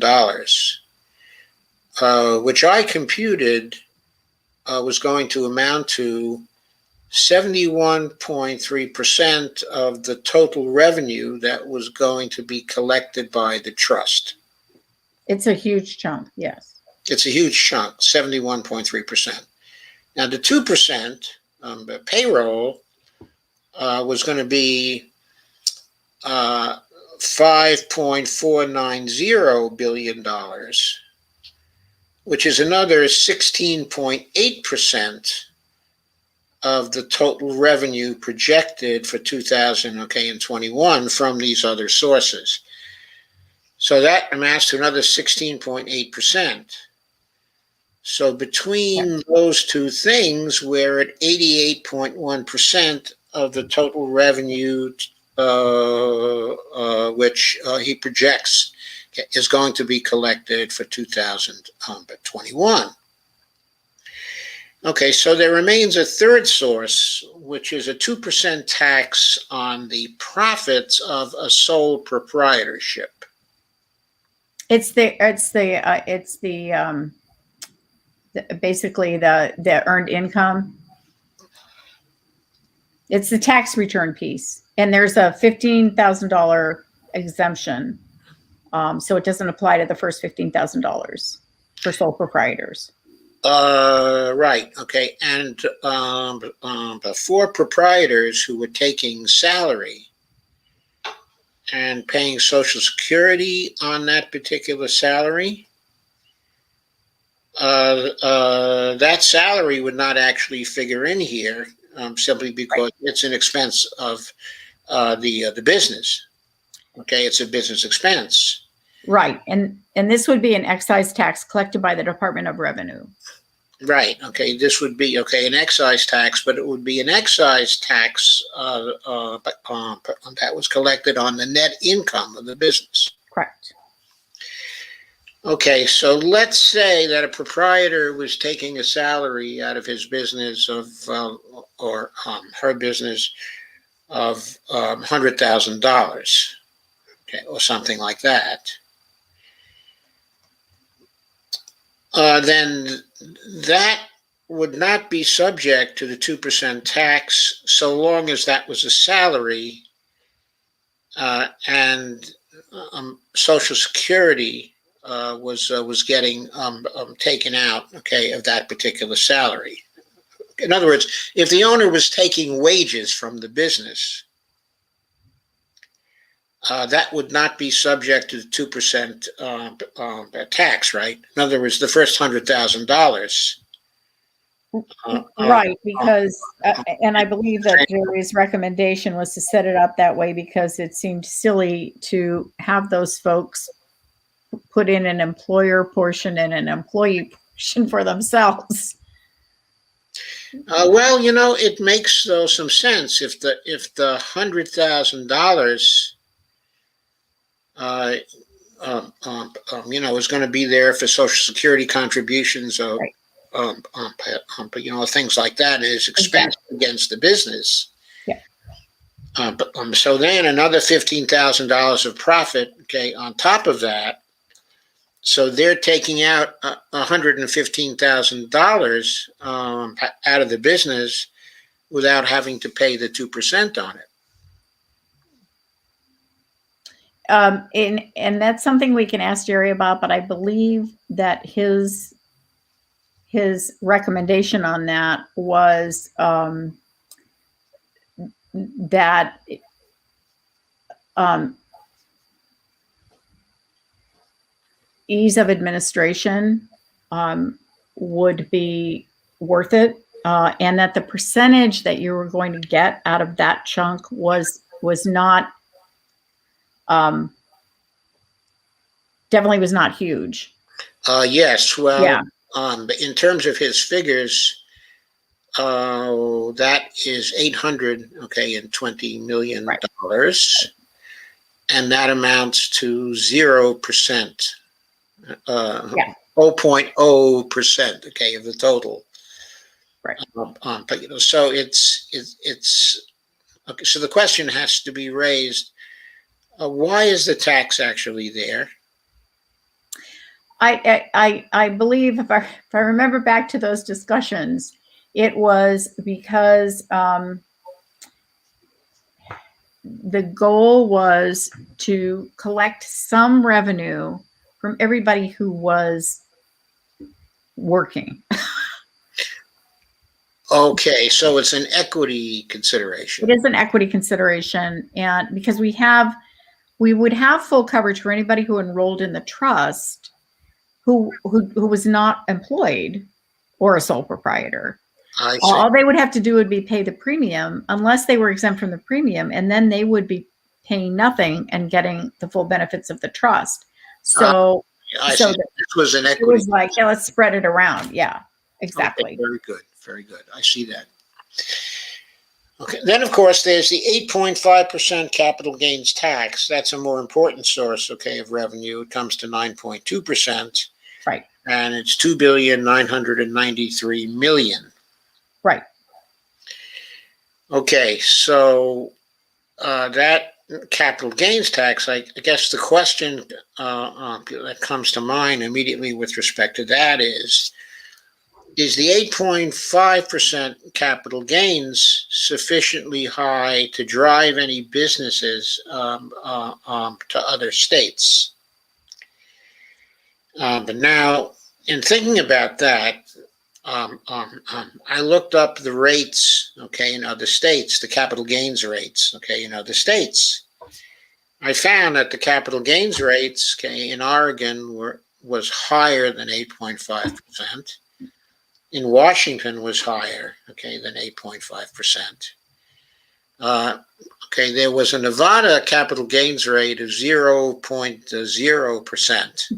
which I computed was going to amount to 71.3% of the total revenue that was going to be collected by the trust. It's a huge chunk, yes. It's a huge chunk, 71.3%. Now, the 2% payroll was going to be $5.490 billion, which is another 16.8% of the total revenue projected for 2021 from these other sources. So that amounts to another 16.8%. So between those two things, we're at 88.1% of the total revenue, which he projects is going to be collected for 2021. Okay, so there remains a third source, which is a 2% tax on the profits of a sole proprietorship. Basically the earned income. It's the tax return piece, and there's a $15,000 exemption, so it doesn't apply to the first $15,000 for sole proprietors. Right. Okay. And for proprietors who were taking salary and paying Social Security on that particular salary, that salary would not actually figure in here simply because it's an expense of the business. Okay, it's a business expense. Right, and this would be an excise tax collected by the Department of Revenue. Right. Okay. This would be an excise tax, but it would be an excise tax that was collected on the net income of the business. Correct. Okay. So let's say that a proprietor was taking a salary out of his business or her business of $100,000, okay, or something like that. Then that would not be subject to the 2% tax so long as that was a salary and Social Security was getting taken out, okay, of that particular salary. In other words, if the owner was taking wages from the business, that would not be subject to the 2% tax, right? In other words, the first $100,000 Right, because, and I believe that Jerry's recommendation was to set it up that way because it seemed silly to have those folks put in an employer portion and an employee portion for themselves. Well, it makes though some sense if the $100,000, is going to be there for Social Security contributions, Right. Things like that is expense against the business. Yeah. So then another $15,000 of profit, on top of that. So they're taking out $115,000 out of the business without having to pay the 2% on it. And that's something we can ask Jerry about, but I believe that his recommendation on that was that ease of administration would be worth it, and that the percentage that you were going to get out of that chunk was not definitely was not huge. Yes, well, yeah. In terms of his figures, that is $820 million, Right. And that amounts to 0%. 0.0%, of the total. Right. So it's okay. So the question has to be raised: why is the tax actually there? I believe if I remember back to those discussions, it was because the goal was to collect some revenue from everybody who was working. Okay, so it's an equity consideration. It is an equity consideration, and because we would have full coverage for anybody who enrolled in the trust who was not employed or a sole proprietor. I see. All they would have to do would be pay the premium, unless they were exempt from the premium, and then they would be paying nothing and getting the full benefits of the trust. So, I see. This was an equity. It was like, yeah, let's spread it around. Yeah, exactly. Okay, very good. Very good. I see that. Okay. Then, of course, there's the 8.5% capital gains tax. That's a more important source, of revenue. It comes to 9.2%. Right. And it's $2,993,000,000. Right. Okay, so that capital gains tax, I guess the question that comes to mind immediately with respect to that is the 8.5% capital gains sufficiently high to drive any businesses to other states? But now, in thinking about that, I looked up the rates, in other states, the capital gains rates, in other states. I found that the capital gains rates, in Oregon was higher than 8.5%. In Washington was higher, than 8.5%. There was a Nevada capital gains rate of 0.0%.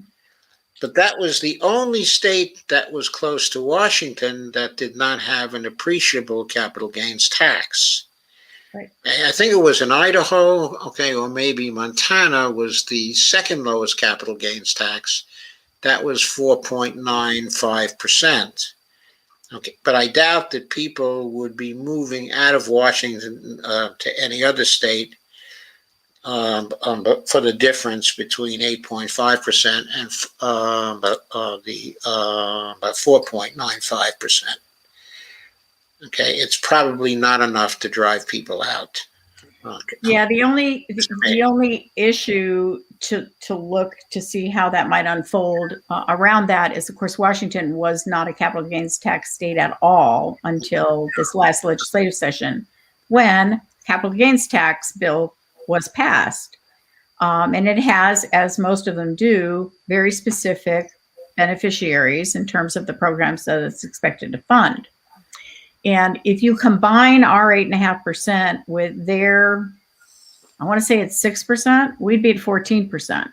But that was the only state that was close to Washington that did not have an appreciable capital gains tax. Right. I think it was in Idaho, or maybe Montana was the second lowest capital gains tax. That was 4.95%. But I doubt that people would be moving out of Washington to any other state for the difference between 8.5% and about 4.95%. It's probably not enough to drive people out. Yeah, the only issue to look to see how that might unfold around that is, of course, Washington was not a capital gains tax state at all until this last legislative session, when capital gains tax bill was passed. And it has, as most of them do, very specific beneficiaries in terms of the programs that it's expected to fund. And if you combine our 8.5% with their, I want to say it's 6%, we'd be at 14%.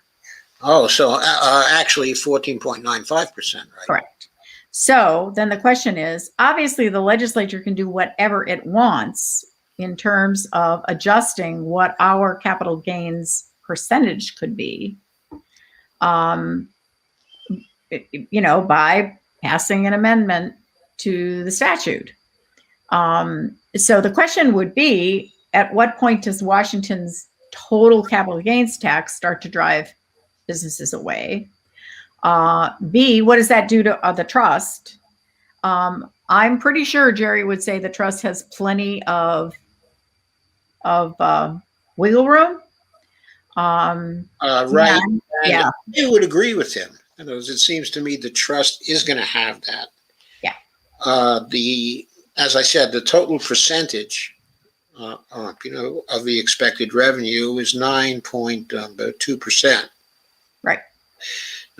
Oh, so actually 14.95%, right? Correct. So then the question is, obviously the legislature can do whatever it wants in terms of adjusting what our capital gains percentage could be, by passing an amendment to the statute. So the question would be, at what point does Washington's total capital gains tax start to drive businesses away? B, what does that do to the trust? I'm pretty sure Jerry would say the trust has plenty of wiggle room. Right. And yeah. I would agree with him. In other words, it seems to me the trust is going to have that. Yeah. As I said, the total percentage, of the expected revenue is 9.2%. Right.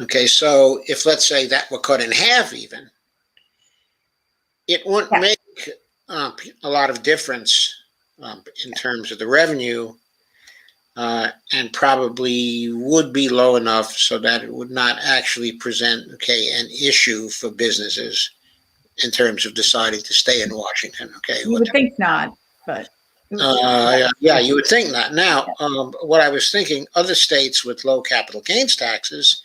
Okay, so if let's say that were cut in half, even, it wouldn't make a lot of difference in terms of the revenue, and probably would be low enough so that it would not actually present an issue for businesses in terms of deciding to stay in Washington. Okay, you would think not, but yeah, you would think not. Now, what I was thinking, other states with low capital gains taxes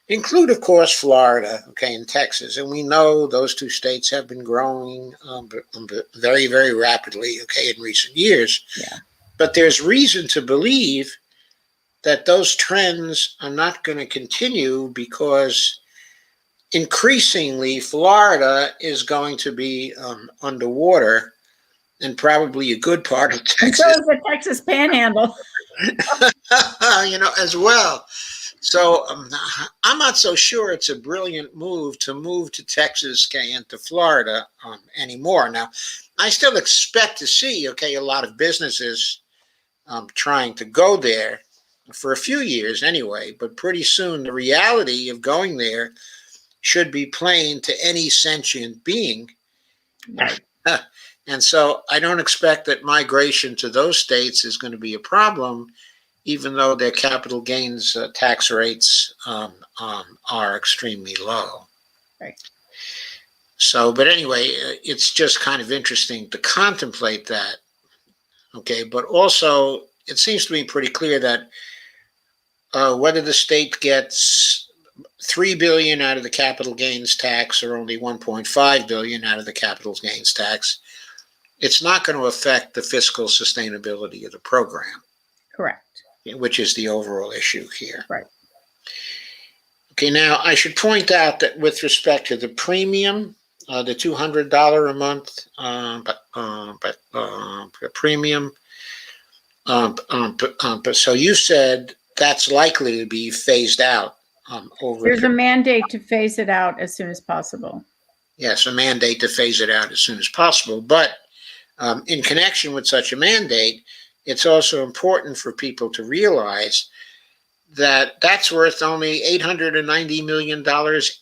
include, of course, Florida, and Texas, and we know those two states have been growing very, very rapidly, in recent years. Yeah. But there's reason to believe that those trends are not going to continue because increasingly Florida is going to be underwater, and probably a good part of Texas. So is the Texas Panhandle. As well. So I'm not so sure it's a brilliant move to Texas and to Florida anymore. Now, I still expect to see, a lot of businesses trying to go there for a few years anyway, but pretty soon the reality of going there should be plain to any sentient being. Right. And so I don't expect that migration to those states is going to be a problem, even though their capital gains tax rates are extremely low. Right. So, but anyway, it's just kind of interesting to contemplate that. Okay, but also it seems to me pretty clear that whether the state gets $3 billion out of the capital gains tax or only $1.5 billion out of the capital gains tax, it's not going to affect the fiscal sustainability of the program. Correct. Which is the overall issue here. Right. Okay, now I should point out that with respect to the premium, the $200 a month premium, so you said that's likely to be phased out over. There's a mandate to phase it out as soon as possible. Yes, a mandate to phase it out as soon as possible. But in connection with such a mandate, it's also important for people to realize that that's worth only $890 million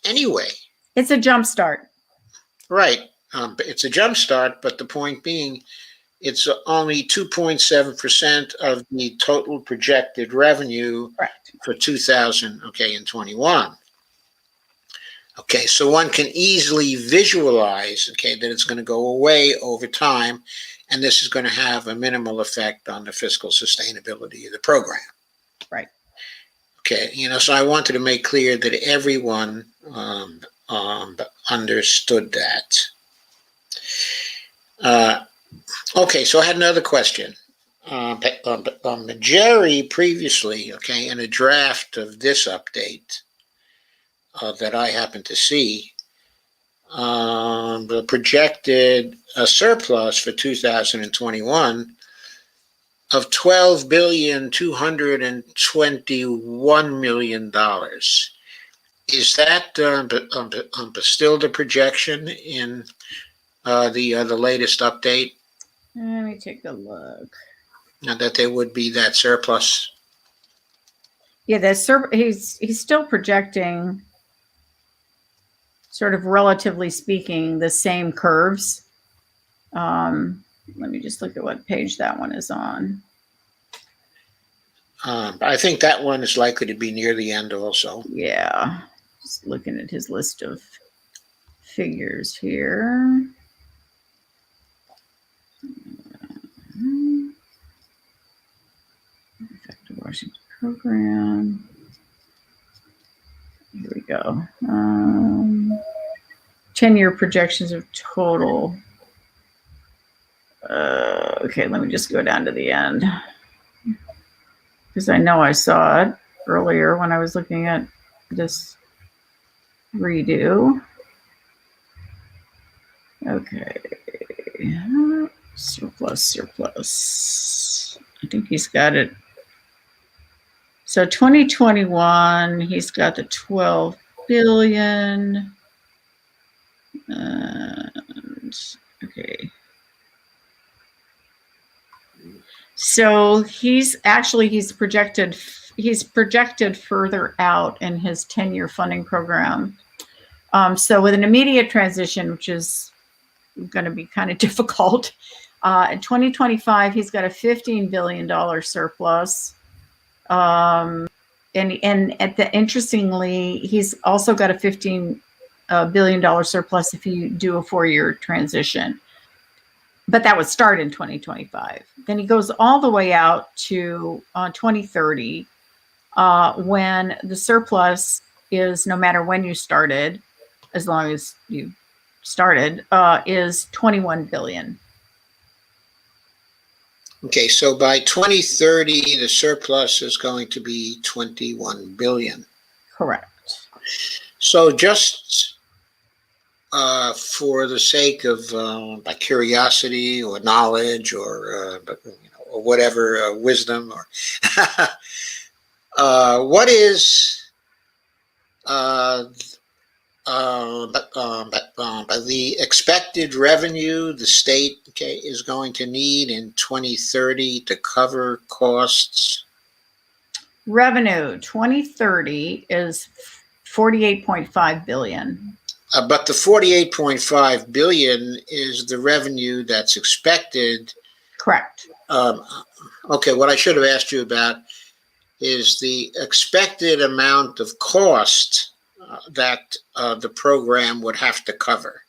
anyway. It's a jump start. Right. It's a jump start, but the point being, it's only 2.7% of the total projected revenue. Correct. For 2021. Okay, so one can easily visualize, that it's going to go away over time, and this is going to have a minimal effect on the fiscal sustainability of the program. Right. Okay, so I wanted to make clear that everyone understood that. Okay, so I had another question. Jerry previously, in a draft of this update that I happened to see, projected a surplus for 2021 of $12,221,000,000. Is that still the projection in the latest update? Let me take a look. That there would be that surplus. Yeah, he's still projecting, sort of relatively speaking, the same curves. Let me just look at what page that one is on. I think that one is likely to be near the end also. Yeah, just looking at his list of figures here. Effective Washington program. Here we go. 10-year projections of total. Okay, let me just go down to the end, because I know I saw it earlier when I was looking at this redo. Okay. Surplus. I think he's got it. So 2021, he's got the 12 billion. And, okay. So he's projected further out in his 10-year funding program. So with an immediate transition, which is going to be kind of difficult, in 2025, he's got a $15 billion surplus. Interestingly, he's also got a $15 billion surplus if you do a 4-year transition. But that would start in 2025. Then he goes all the way out to 2030, when the surplus is, no matter when you started, as long as you started, is 21 billion. Okay, so by 2030, the surplus is going to be 21 billion. Correct. So just for the sake of by curiosity or knowledge or whatever wisdom or what is the expected revenue the state is going to need in 2030 to cover costs? Revenue 2030 is 48.5 billion. But the 48.5 billion is the revenue that's expected. Correct. Okay, what I should have asked you about is the expected amount of cost that the program would have to cover.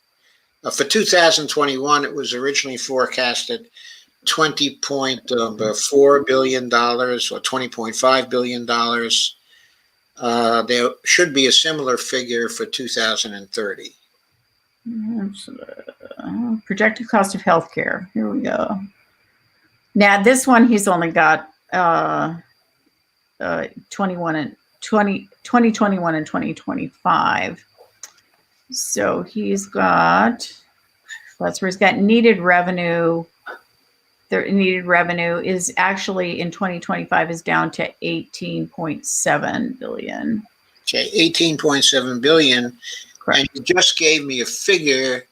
For 2021, it was originally forecasted $20.4 billion or $20.5 billion. There should be a similar figure for 2030. Projected cost of healthcare. Here we go. Now, this one, he's only got 2021 and 2025. So he's got, that's where he's got needed revenue. The needed revenue is actually in 2025 is down to 18.7 billion. Okay, 18.7 billion. Correct. And you just gave me a figure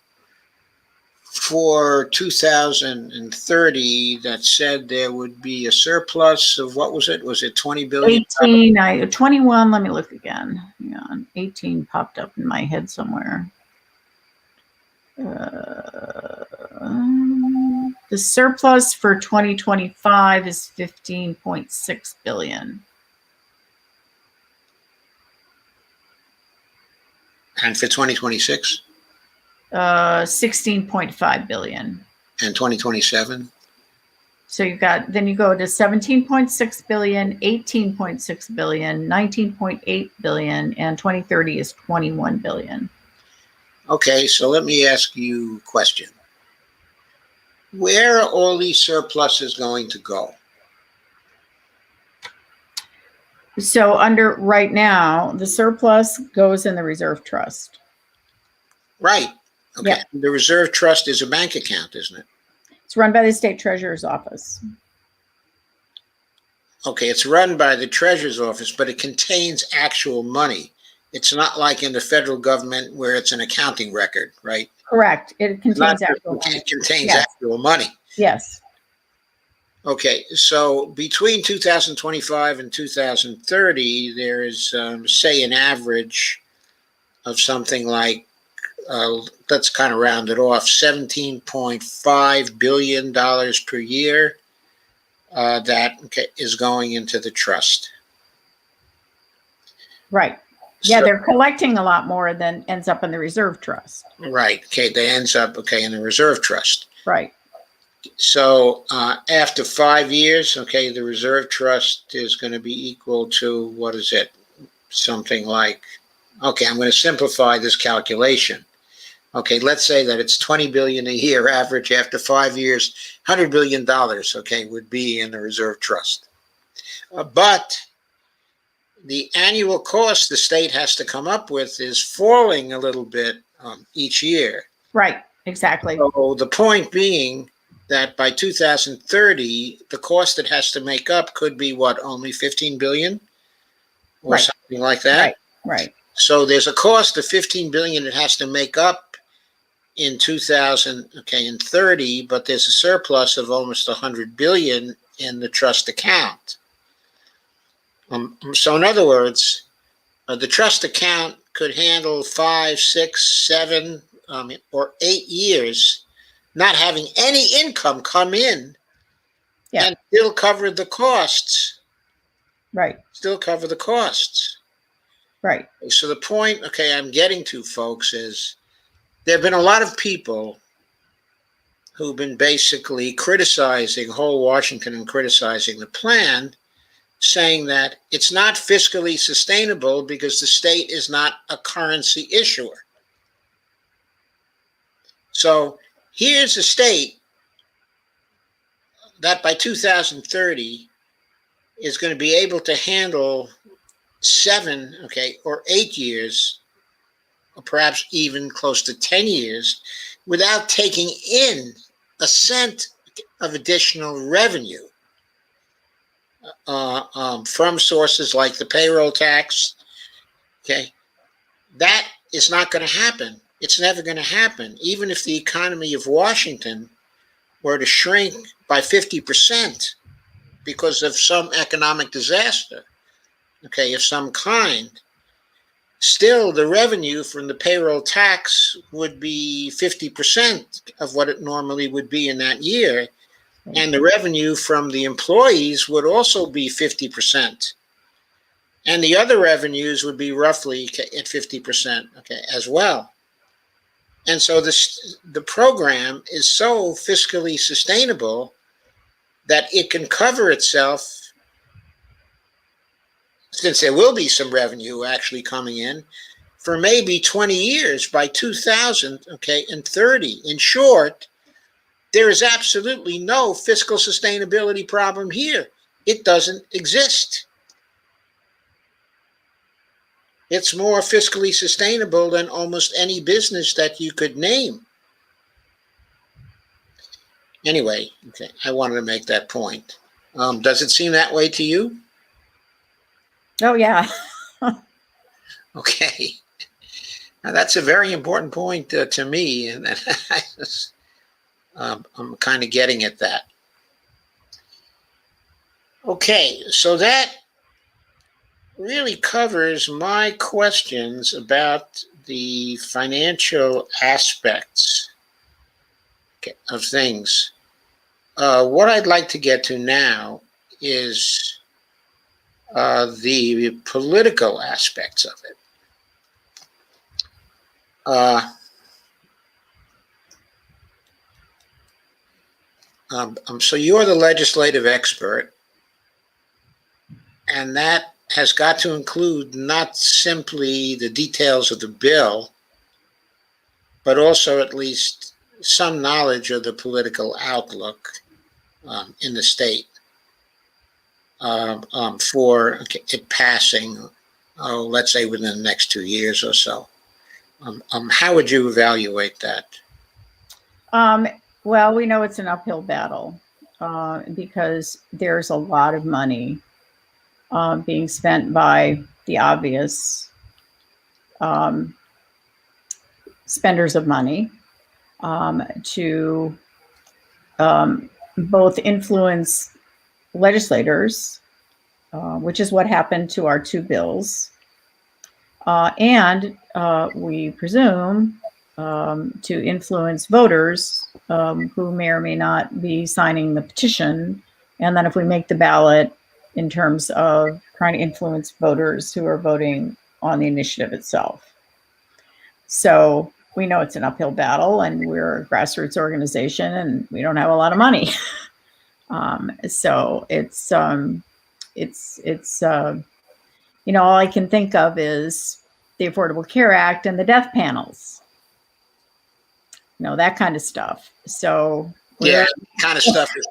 for 2030 that said there would be a surplus of, what was it? Was it 20 billion? 21, let me look again. Hang on. 18 popped up in my head somewhere. The surplus for 2025 is 15.6 billion. And for 2026? 16.5 billion. And 2027? So you've got, then you go to 17.6 billion, 18.6 billion, 19.8 billion, and 2030 is 21 billion. Okay, so let me ask you a question. Where are all these surpluses going to go? So under right now, the surplus goes in the reserve trust. Right. Okay. Yeah. The reserve trust is a bank account, isn't it? It's run by the state treasurer's office. Okay, it's run by the treasurer's office, but it contains actual money. It's not like in the federal government where it's an accounting record, right? Correct. It contains actual money. It contains Yes. actual money. Yes. Okay, so between 2025 and 2030, there is, say, an average of something like let's kind of round it off, $17.5 billion per year that is going into the trust. Right. Yeah, So, they're collecting a lot more than ends up in the reserve trust. right. Okay, that ends up in the reserve trust. Right. So after 5 years, okay, the reserve trust is going to be equal to, what is it? Something like, okay, I'm going to simplify this calculation. Okay, let's say that it's 20 billion a year average. After 5 years, $100 billion, okay, would be in the reserve trust. But the annual cost the state has to come up with is falling a little bit each year. Right. Exactly. So the point being that by 2030, the cost it has to make up could be what, only 15 billion or Right. something like that. Right. Right. So there's a cost of 15 billion it has to make up in 2030, but there's a surplus of almost 100 billion in the trust account. So in other words, the trust account could handle 5, 6, 7, or 8 years not having any income come in, Yeah. and still cover the costs. Right. Still cover the costs. Right. So the point, okay, I'm getting to, folks, is there have been a lot of people who've been basically criticizing whole Washington and criticizing the plan, saying that it's not fiscally sustainable because the state is not a currency issuer. So here's a state that by 2030 is going to be able to handle 7, or 8 years, or perhaps even close to 10 years, without taking in a cent of additional revenue from sources like the payroll tax. Okay, that is not going to happen. It's never going to happen. Even if the economy of Washington were to shrink by 50% because of some economic disaster, okay, of some kind, still the revenue from the payroll tax would be 50% of what it normally would be in that year. And the revenue from the employees would also be 50%. And the other revenues would be roughly at 50%, as well. And so the program is so fiscally sustainable that it can cover itself, since there will be some revenue actually coming in, for maybe 20 years by 2030. In short, there is absolutely no fiscal sustainability problem here. It doesn't exist. It's more fiscally sustainable than almost any business that you could name. Anyway, I wanted to make that point. Does it seem that way to you? Oh, yeah. Okay. Now, that's a very important point to me, and I'm kind of getting at that. Okay, so that really covers my questions about the financial aspects of things. What I'd like to get to now is the political aspects of it. So you're the legislative expert, and that has got to include not simply the details of the bill, but also at least some knowledge of the political outlook in the state for it passing, let's say within the next 2 years or so. How would you evaluate that? Well, we know it's an uphill battle because there's a lot of money being spent by the obvious spenders of money to both influence legislators, which is what happened to our 2 bills, and we presume to influence voters who may or may not be signing the petition. And then if we make the ballot in terms of trying to influence voters who are voting on the initiative itself. So we know it's an uphill battle, and we're a grassroots organization and we don't have a lot of money. So it's all I can think of is the Affordable Care Act and the death panels, that kind of stuff. So yeah, kind of stuff is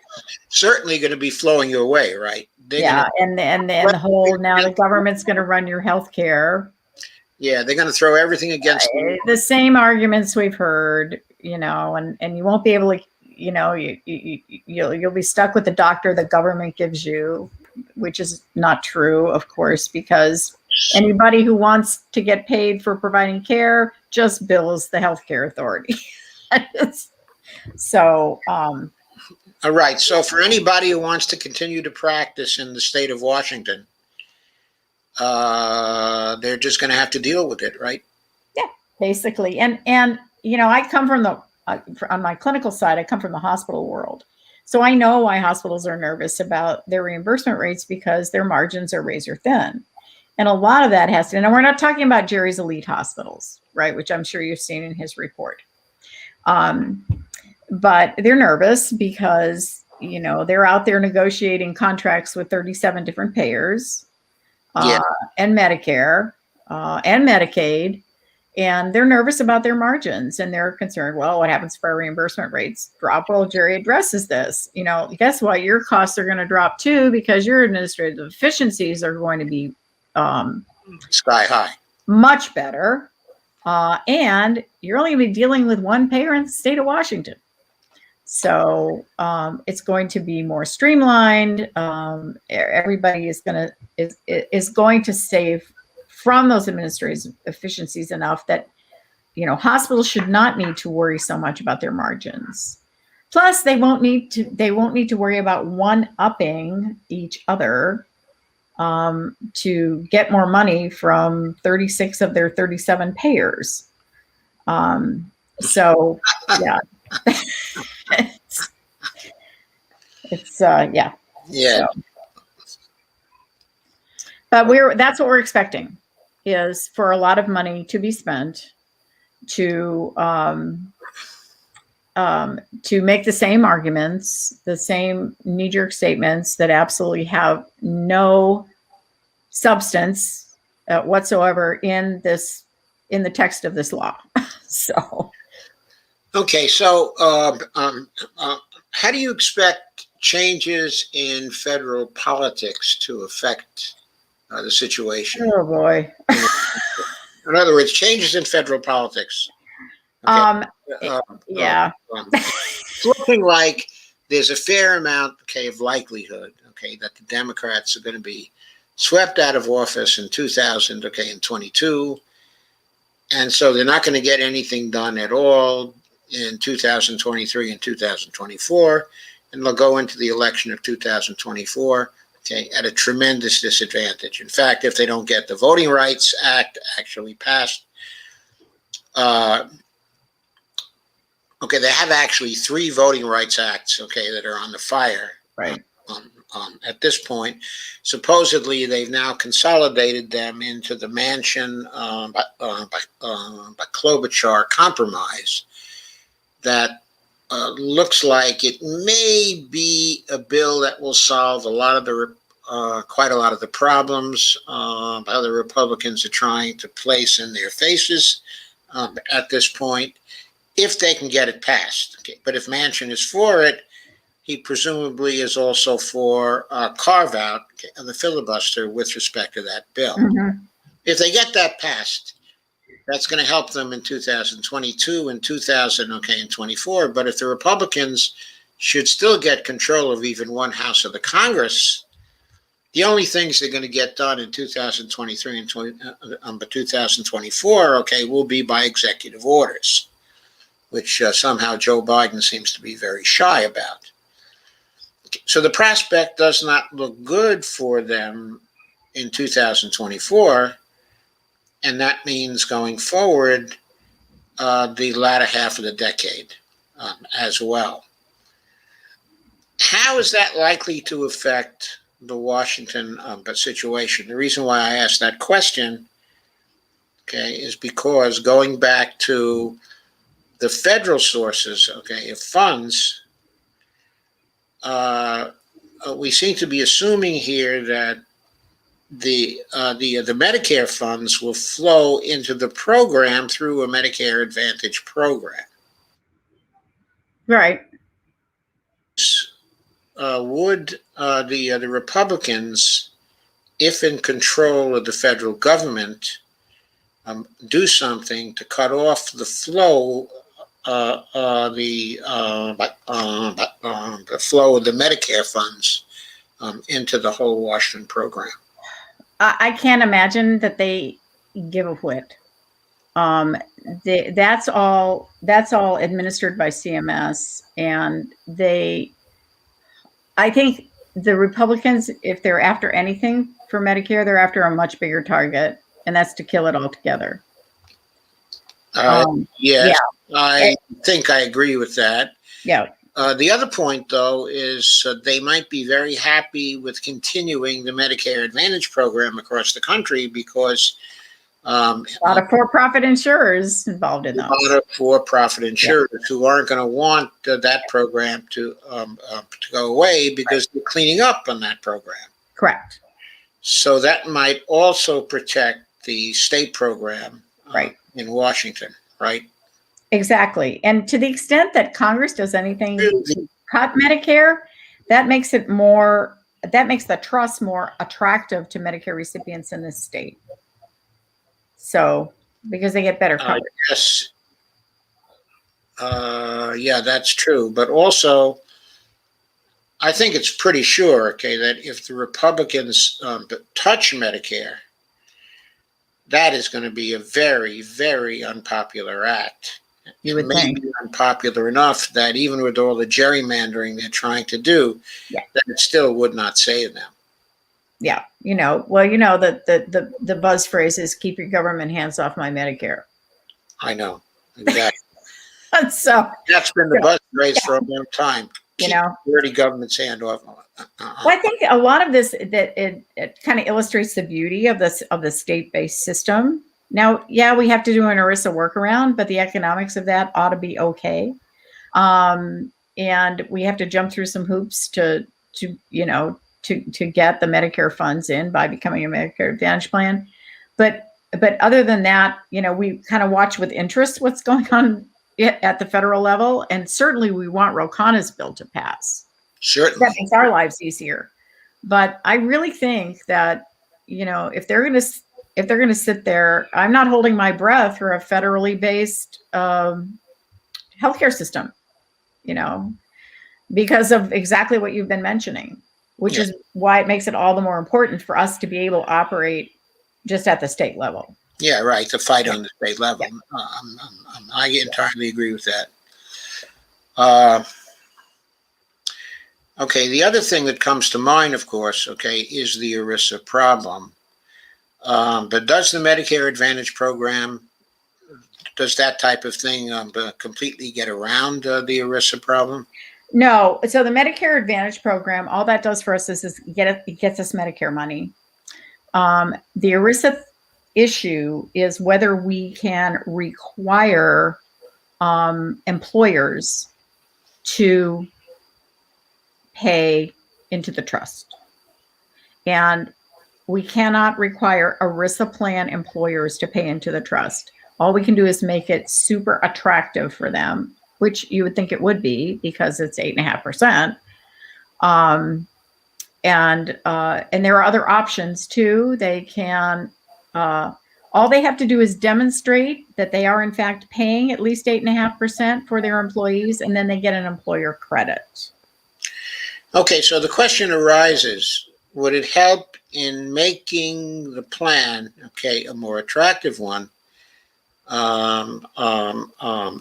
certainly going to be flowing your way, right? And the whole, now the government's going to run your health care. Yeah, they're going to throw everything against the same arguments we've heard, and you won't be able to, you'll be stuck with the doctor the government gives you, which is not true, of course, because anybody who wants to get paid for providing care just bills the healthcare authority. So, all right. So for anybody who wants to continue to practice in the state of Washington, they're just going to have to deal with it, right? Yeah, basically. And I come from on my clinical side, I come from the hospital world. So I know why hospitals are nervous about their reimbursement rates, because their margins are razor thin. And a lot of that has to, and we're not talking about Jerry's elite hospitals, right? Which I'm sure you've seen in his report. But they're nervous because, they're out there negotiating contracts with 37 different payers, and Medicare, and Medicaid. And they're nervous about their margins, and they're concerned, well, what happens if our reimbursement rates drop? Well, Jerry addresses this. Guess what? Your costs are going to drop too, because your administrative efficiencies are going to be sky high, much better. And you're only going to be dealing with one payer in the state of Washington. So it's going to be more streamlined. Everybody is going to save from those administrative efficiencies enough that, hospitals should not need to worry so much about their margins. Plus, they won't need to worry about one-upping each other to get more money from 36 of their 37 payers. So, yeah. it's yeah. Yeah. So. But that's what we're expecting, is for a lot of money to be spent to make the same arguments, the same knee-jerk statements that absolutely have no substance whatsoever in the text of this law. So. Okay, so how do you expect changes in federal politics to affect the situation? Oh boy. In other words, changes in federal politics. Okay. Yeah. It's looking like there's a fair amount, of likelihood, that the Democrats are going to be swept out of office in 2022, and so they're not going to get anything done at all in 2023 and 2024, and they'll go into the election of 2024. At a tremendous disadvantage. In fact, if they don't get the Voting Rights Act actually passed, they have actually 3 Voting Rights Acts, that are on the fire. Right. At this point, supposedly they've now consolidated them into the Manchin by Klobuchar compromise that looks like it may be a bill that will solve quite a lot of the problems other Republicans are trying to place in their faces at this point, if they can get it passed. But if Manchin is for it, he presumably is also for carve out of the filibuster with respect to that bill. Mm-hmm. If they get that passed, that's going to help them in 2022 and 2024. But if the Republicans should still get control of even one house of the Congress, the only things they're going to get done in 2023 and 2024, will be by executive orders, which somehow Joe Biden seems to be very shy about. So the prospect does not look good for them in 2024. And that means going forward, the latter half of the decade as well. How is that likely to affect the Washington situation? The reason why I asked that question, okay, is because going back to the federal sources, okay, of funds, we seem to be assuming here that the Medicare funds will flow into the program through a Medicare Advantage program. Right. Would the Republicans, if in control of the federal government, do something to cut off the flow, the flow of the Medicare funds into the whole Washington program? I can't imagine that they give a whit. That's all administered by CMS, and I think the Republicans, if they're after anything for Medicare, they're after a much bigger target, and that's to kill it altogether. Yes, yeah. I think I agree with that. Yeah. The other point, though, is they might be very happy with continuing the Medicare Advantage program across the country because a lot of for-profit insurers involved in those. A lot of for-profit insurers who aren't going to want that program to go away because they're cleaning up on that program. Correct. So that might also protect the state program in Washington, right? Exactly. And to the extent that Congress does anything to cut Medicare, that makes the trust more attractive to Medicare recipients in this state. So, because they get better coverage. Yes. Yeah, that's true. But also, I think it's pretty sure, okay, that if the Republicans touch Medicare, that is going to be a very, very unpopular act. You would think. Maybe unpopular enough that even with all the gerrymandering they're trying to do, that it still would not save them. Yeah, the buzz phrase is "keep your government hands off my Medicare." I know, exactly. So that's been the buzz phrase for a long time. Keep dirty government's hand off. Well, I think a lot of this that it kind of illustrates the beauty of the state-based system. Now, we have to do an ERISA workaround, but the economics of that ought to be okay. And we have to jump through some hoops to get the Medicare funds in by becoming a Medicare Advantage plan. But other than that, we kind of watch with interest what's going on at the federal level. And certainly we want Ro Khanna's bill to pass. Certainly. That makes our lives easier. But I really think that, if they're going to sit there, I'm not holding my breath for a federally based healthcare system, because of exactly what you've been mentioning, which is why it makes it all the more important for us to be able to operate just at the state level. Yeah, right. To fight on the state level. I entirely agree with that. Okay, the other thing that comes to mind, of course, is the ERISA problem. But does the Medicare Advantage program, does that type of thing completely get around the ERISA problem? No. So the Medicare Advantage program, all that does for us is it gets us Medicare money. The ERISA issue is whether we can require employers to pay into the trust. And we cannot require ERISA plan employers to pay into the trust. All we can do is make it super attractive for them, which you would think it would be because it's 8.5%. And there are other options too. They can, all they have to do is demonstrate that they are in fact paying at least 8.5% for their employees, and then they get an employer credit. Okay, so the question arises, would it help in making the plan, a more attractive one,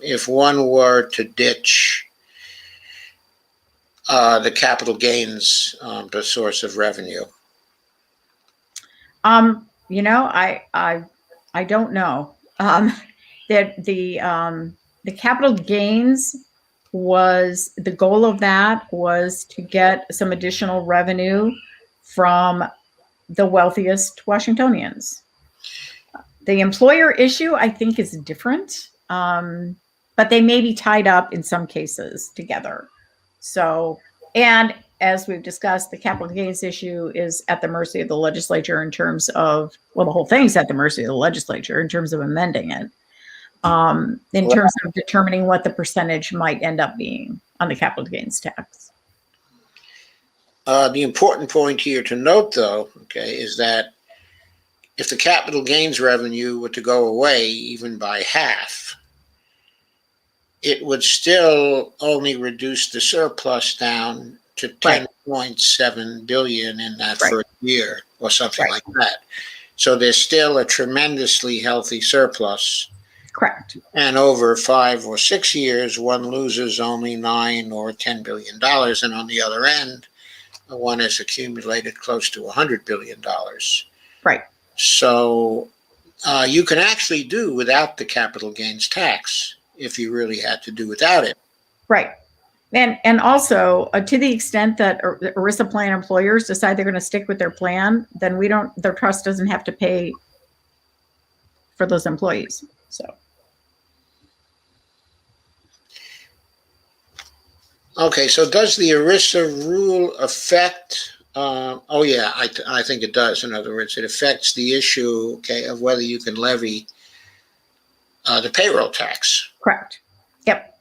if one were to ditch the capital gains, the source of revenue? I don't know. the capital gains was, the goal of that was to get some additional revenue from the wealthiest Washingtonians. The employer issue, I think, is different, but they may be tied up in some cases together. So, and as we've discussed, the capital gains issue is at the mercy of the legislature in terms of, well, the whole thing's at the mercy of the legislature in terms of amending it, in terms of determining what the percentage might end up being on the capital gains tax. The important point here to note, though, okay, is that if the capital gains revenue were to go away even by half, it would still only reduce the surplus down to 10.7 billion in that first year or something like that. So there's still a tremendously healthy surplus. Correct. And over 5 or 6 years, one loses only $9 or $10 billion. And on the other end, one has accumulated close to $100 billion. Right. So you can actually do without the capital gains tax if you really had to do without it. Right. And also, to the extent that ERISA plan employers decide they're going to stick with their plan, then their trust doesn't have to pay for those employees. So. Okay, so does the ERISA rule affect, I think it does. In other words, it affects the issue, okay, of whether you can levy the payroll tax. Correct. Yep.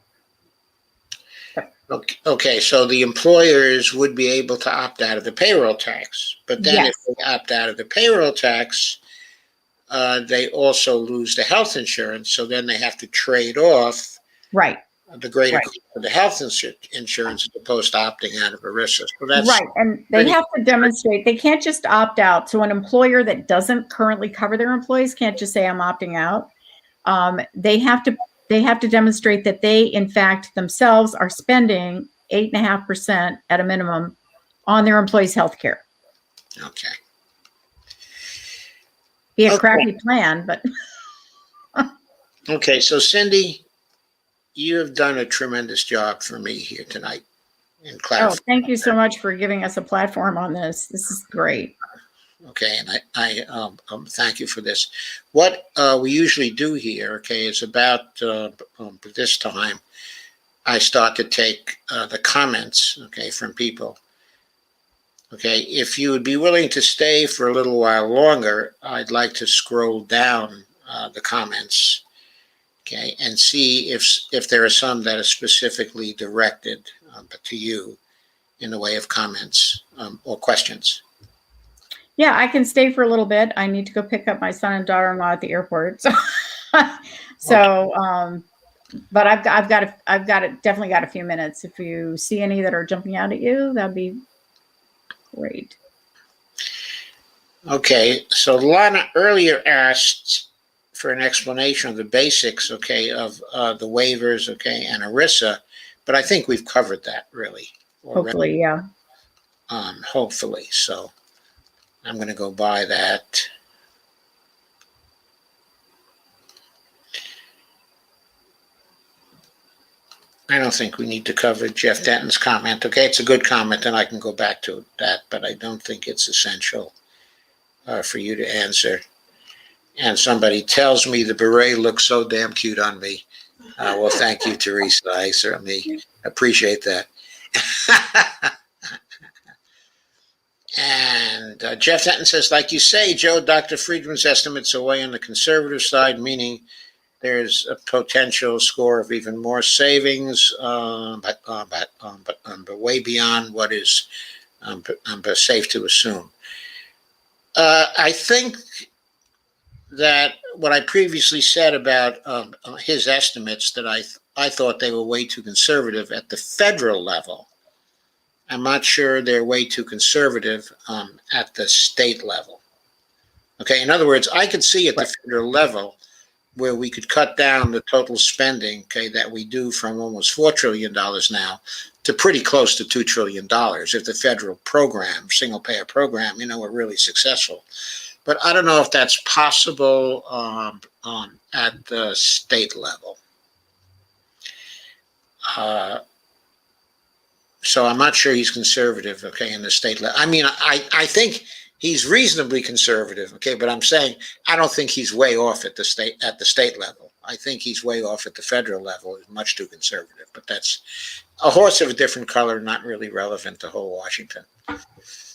Okay, so the employers would be able to opt out of the payroll tax. But then if they opt out of the payroll tax, they also lose the health insurance. So then they have to trade off the greater cost of the health insurance as opposed to opting out of ERISA. So that's and they have to demonstrate. They can't just opt out. So an employer that doesn't currently cover their employees can't just say, I'm opting out. They have to demonstrate that they, in fact, themselves are spending 8.5% at a minimum on their employees' health care. Okay. Be a crappy plan, but. Okay, so Cindy, you have done a tremendous job for me here tonight in clarifying. Oh, thank you so much for giving us a platform on this. This is great. Okay, and I thank you for this. What we usually do here, okay, is about this time, I start to take the comments, okay, from people. Okay, if you would be willing to stay for a little while longer, I'd like to scroll down the comments, okay, and see if there are some that are specifically directed to you in the way of comments or questions. Yeah, I can stay for a little bit. I need to go pick up my son and daughter-in-law at the airport. But I've definitely got a few minutes. If you see any that are jumping out at you, that'd be great. Okay, so Lana earlier asked for an explanation of the basics, okay, of the waivers, okay, and ERISA, but I think we've covered that really already. Hopefully, yeah. Hopefully, so I'm going to go by that. I don't think we need to cover Jeff Denton's comment. Okay, it's a good comment, and I can go back to that, but I don't think it's essential for you to answer. And somebody tells me the beret looks so damn cute on me. Well, thank you, Teresa. I certainly appreciate that. And Jeff Denton says, like you say, Joe, Dr. Friedman's estimates are way on the conservative side, meaning there's a potential score of even more savings, but way beyond what is safe to assume. I think that what I previously said about his estimates, that I thought they were way too conservative at the federal level. I'm not sure they're way too conservative at the state level. Okay, in other words, I could see at the federal level where we could cut down the total spending, okay, that we do from almost $4 trillion now to pretty close to $2 trillion if the federal program, single payer program, were really successful. but I don't know if that's possible at the state level. So I'm not sure he's conservative, okay, in the state level. I mean, I think he's reasonably conservative, okay, but I'm saying I don't think he's way off at the state level. I think he's way off at the federal level. He's much too conservative, but that's a horse of a different color, not really relevant to whole Washington.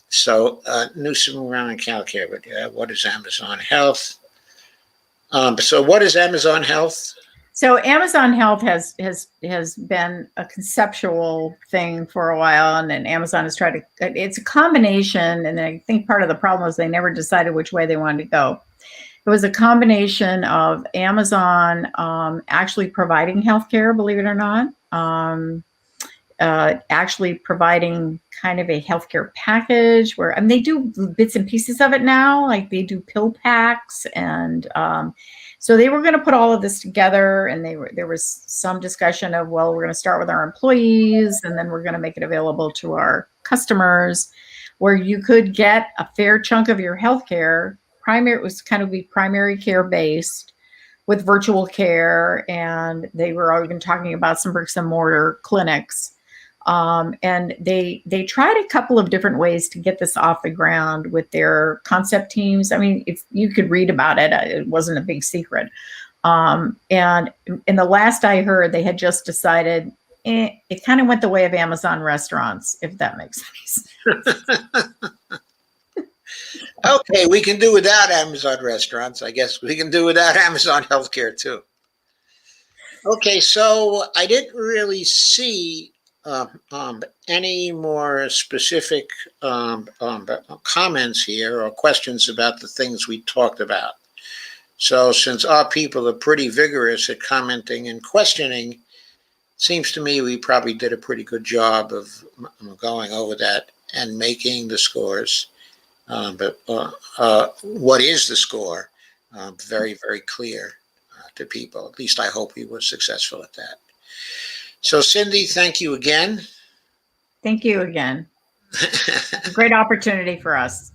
So Newsom around in Calcare, but what is Amazon Health? So what is Amazon Health? So Amazon Health has been a conceptual thing for a while, and then Amazon has tried to. It's a combination, and I think part of the problem was they never decided which way they wanted to go. It was a combination of Amazon actually providing healthcare, believe it or not, actually providing kind of a healthcare package where, they do bits and pieces of it now, like they do pill packs, and so they were going to put all of this together, and there was some discussion of, well, we're going to start with our employees, and then we're going to make it available to our customers, where you could get a fair chunk of your healthcare. It was kind of be primary care based with virtual care, and they were even talking about some bricks and mortar clinics. And they tried a couple of different ways to get this off the ground with their concept teams. I mean, if you could read about it, it wasn't a big secret. And in the last I heard, they had just decided it kind of went the way of Amazon restaurants, if that makes sense. Okay, we can do without Amazon restaurants. I guess we can do without Amazon healthcare too. Okay, so I didn't really see any more specific comments here or questions about the things we talked about. So since our people are pretty vigorous at commenting and questioning, seems to me we probably did a pretty good job of going over that and making the scores. But what is the score? Very, very clear to people. At least I hope he was successful at that. So Cindy, thank you again. Thank you again. A great opportunity for us.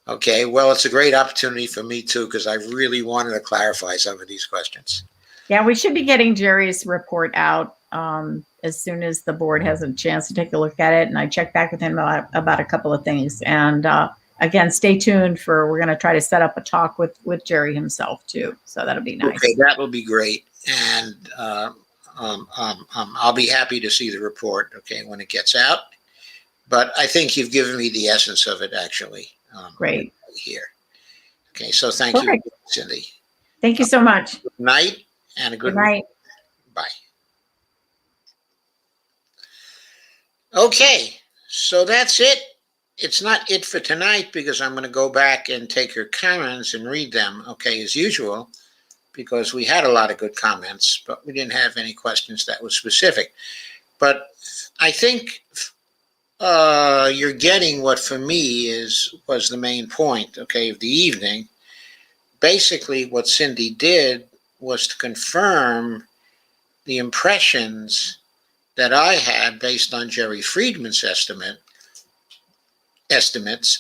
Okay, well, it's a great opportunity for me too, because I really wanted to clarify some of these questions. Yeah, we should be getting Jerry's report out as soon as the board has a chance to take a look at it. And I checked back with him about a couple of things. And again, stay tuned we're going to try to set up a talk with Jerry himself too. So that'll be nice. Okay, that will be great. And I'll be happy to see the report, okay, when it gets out. But I think you've given me the essence of it, actually. Great. Here. Okay, so thank Perfect. you, Cindy. Thank you so much. Good night and a good night. Bye. Okay, so that's it. It's not it for tonight because I'm going to go back and take your comments and read them, okay, as usual, because we had a lot of good comments, but we didn't have any questions that were specific. But I think you're getting what for me was the main point, okay, of the evening. Basically, what Cindy did was to confirm the impressions that I had based on Jerry Friedman's estimates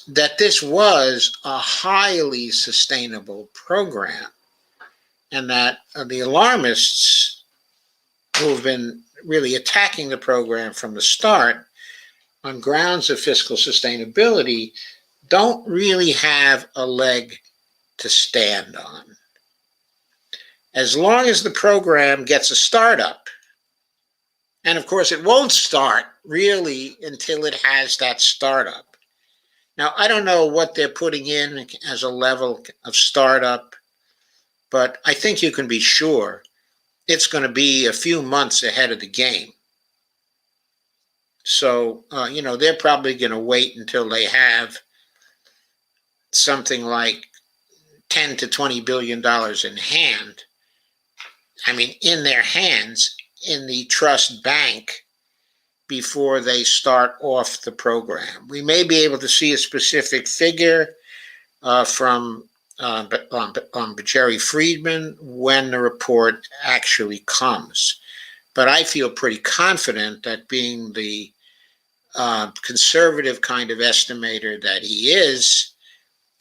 that this was a highly sustainable program, and that the alarmists who have been really attacking the program from the start on grounds of fiscal sustainability don't really have a leg to stand on. As long as the program gets a startup, and of course it won't start really until it has that startup. Now, I don't know what they're putting in as a level of startup, but I think you can be sure it's going to be a few months ahead of the game. So, they're probably going to wait until they have something like $10 to $20 billion in hand. I mean, in their hands, in the trust bank, before they start off the program. We may be able to see a specific figure from Jerry Friedman when the report actually comes. But I feel pretty confident that, being the conservative kind of estimator that he is,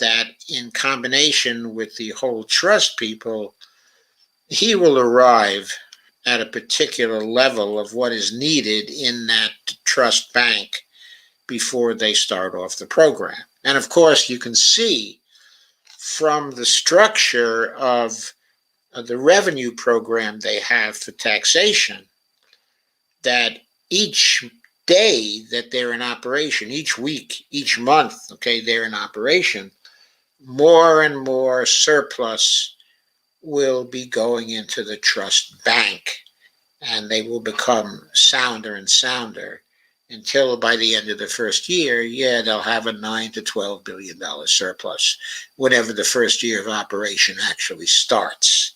that in combination with the whole trust people, he will arrive at a particular level of what is needed in that trust bank before they start off the program. And of course, you can see from the structure of the revenue program they have for taxation that each day that they're in operation, each week, each month, okay, they're in operation, more and more surplus will be going into the trust bank, and they will become sounder and sounder until by the end of the first year, they'll have a $9 to $12 billion surplus whenever the first year of operation actually starts.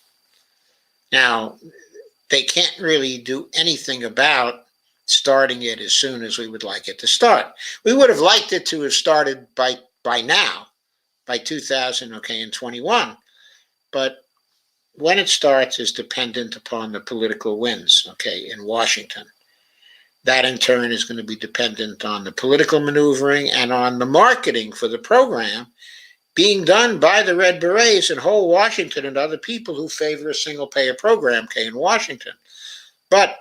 Now, they can't really do anything about starting it as soon as we would like it to start. We would have liked it to have started by now, by 2021, but when it starts is dependent upon the political winds, in Washington. That in turn is going to be dependent on the political maneuvering and on the marketing for the program being done by the Red Berets in whole Washington and other people who favor a single-payer program, in Washington. But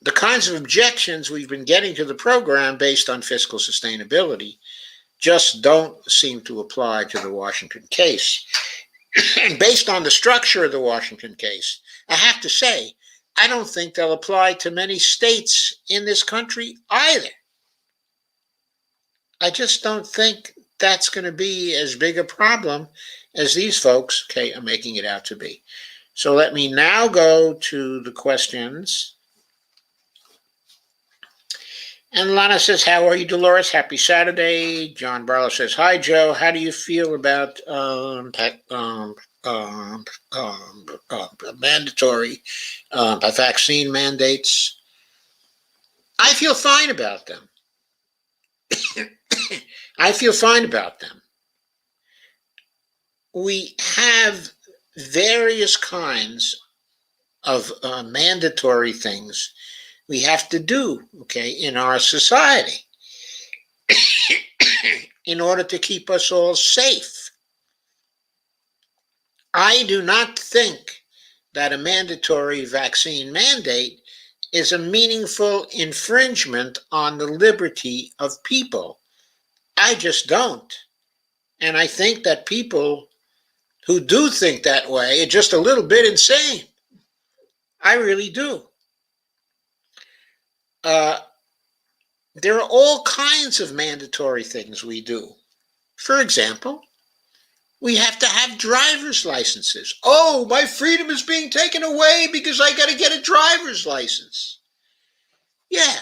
the kinds of objections we've been getting to the program based on fiscal sustainability just don't seem to apply to the Washington case. And based on the structure of the Washington case, I have to say, I don't think they'll apply to many states in this country either. I just don't think that's going to be as big a problem as these folks, are making it out to be. So let me now go to the questions. And Lana says, how are you, Dolores? Happy Saturday. John Barlow says, hi, Joe. How do you feel about mandatory vaccine mandates? I feel fine about them. I feel fine about them. We have various kinds of mandatory things we have to do, in our society in order to keep us all safe. I do not think that a mandatory vaccine mandate is a meaningful infringement on the liberty of people. I just don't. And I think that people who do think that way are just a little bit insane. I really do. There are all kinds of mandatory things we do. For example, we have to have driver's licenses. Oh, my freedom is being taken away because I got to get a driver's license. Yeah,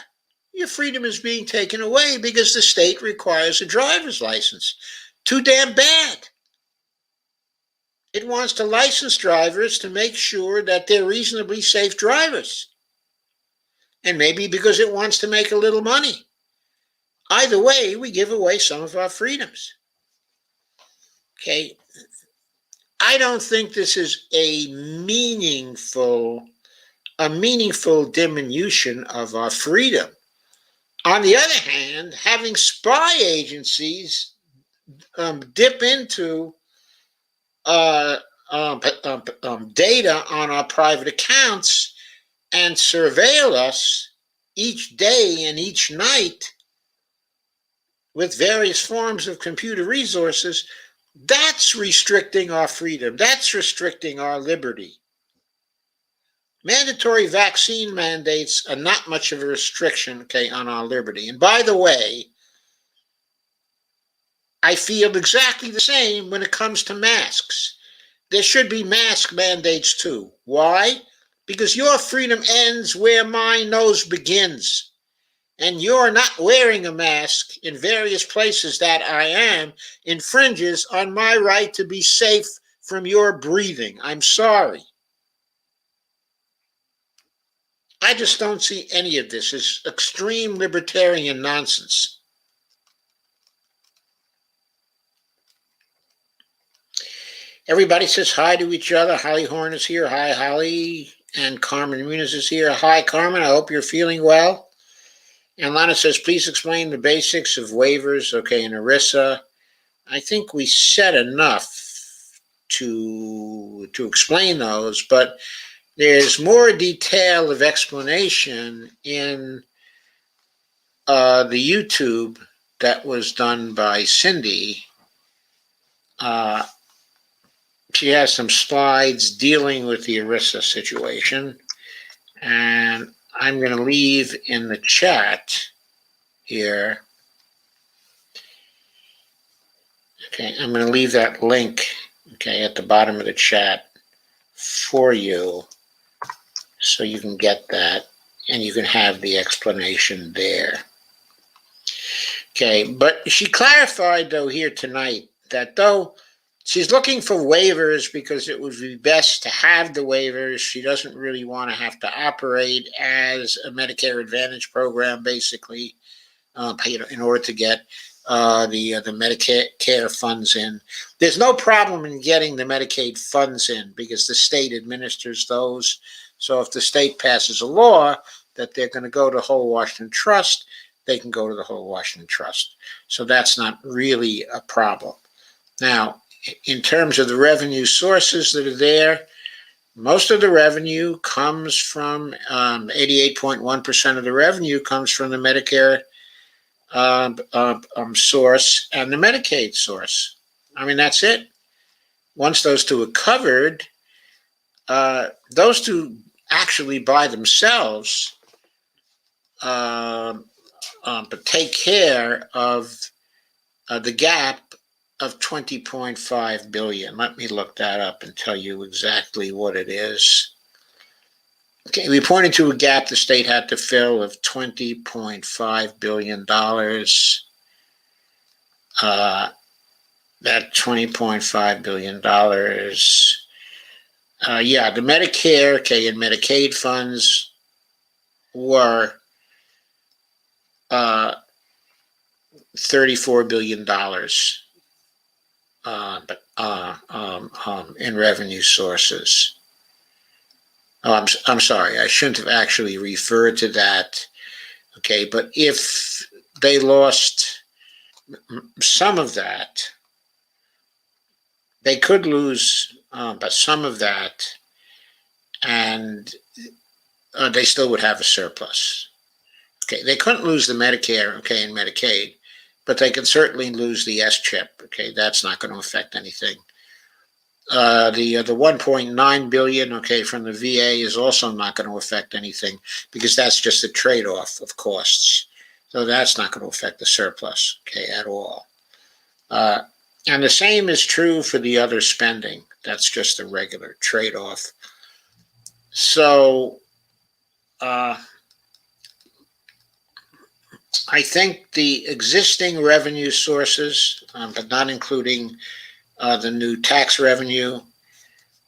your freedom is being taken away because the state requires a driver's license. Too damn bad. It wants to license drivers to make sure that they're reasonably safe drivers. And maybe because it wants to make a little money. Either way, we give away some of our freedoms. I don't think this is a meaningful diminution of our freedom. On the other hand, having spy agencies dip into data on our private accounts and surveil us each day and each night with various forms of computer resources, that's restricting our freedom. That's restricting our liberty. Mandatory vaccine mandates are not much of a restriction, on our liberty. And by the way, I feel exactly the same when it comes to masks. There should be mask mandates too. Why? Because your freedom ends where my nose begins. And you're not wearing a mask in various places that I am infringes on my right to be safe from your breathing. I'm sorry. I just don't see any of this as extreme libertarian nonsense. Everybody says hi to each other. Holly Horn is here. Hi, Holly. And Carmen Muniz is here. Hi, Carmen. I hope you're feeling well. And Lana says, please explain the basics of waivers, and ERISA. I think we said enough to explain those, but there's more detail of explanation in the YouTube that was done by Cindy. She has some slides dealing with the ERISA situation, and I'm going to leave in the chat here. Okay, I'm going to leave that link, okay, at the bottom of the chat for you so you can get that and you can have the explanation there. Okay, but she clarified, though, here tonight that though she's looking for waivers because it would be best to have the waivers, she doesn't really want to have to operate as a Medicare Advantage program, basically, in order to get the Medicare funds in. There's no problem in getting the Medicaid funds in because the state administers those. So if the state passes a law that they're going to go to Whole Washington Trust, they can go to the Whole Washington Trust. So that's not really a problem. Now, in terms of the revenue sources that are there, most of the revenue comes from 88.1% of the revenue comes from the Medicare source and the Medicaid source. I mean, that's it. Once those two are covered, those two actually by themselves but take care of the gap of 20.5 billion. Let me look that up and tell you exactly what it is. Okay, we pointed to a gap the state had to fill of $20.5 billion. That $20.5 billion. Yeah, the Medicare, okay, and Medicaid funds were $34 billion in revenue sources. Oh, I'm sorry. I shouldn't have actually referred to that. Okay, but if they lost some of that, they could lose but some of that, and they still would have a surplus. Okay, they couldn't lose the Medicare, okay, and Medicaid, but they could certainly lose the S-chip. Okay, that's not going to affect anything. The 1.9 billion, okay, from the VA is also not going to affect anything because that's just a trade-off of costs. So that's not going to affect the surplus, okay, at all. And the same is true for the other spending. That's just a regular trade-off. So I think the existing revenue sources, but not including the new tax revenue,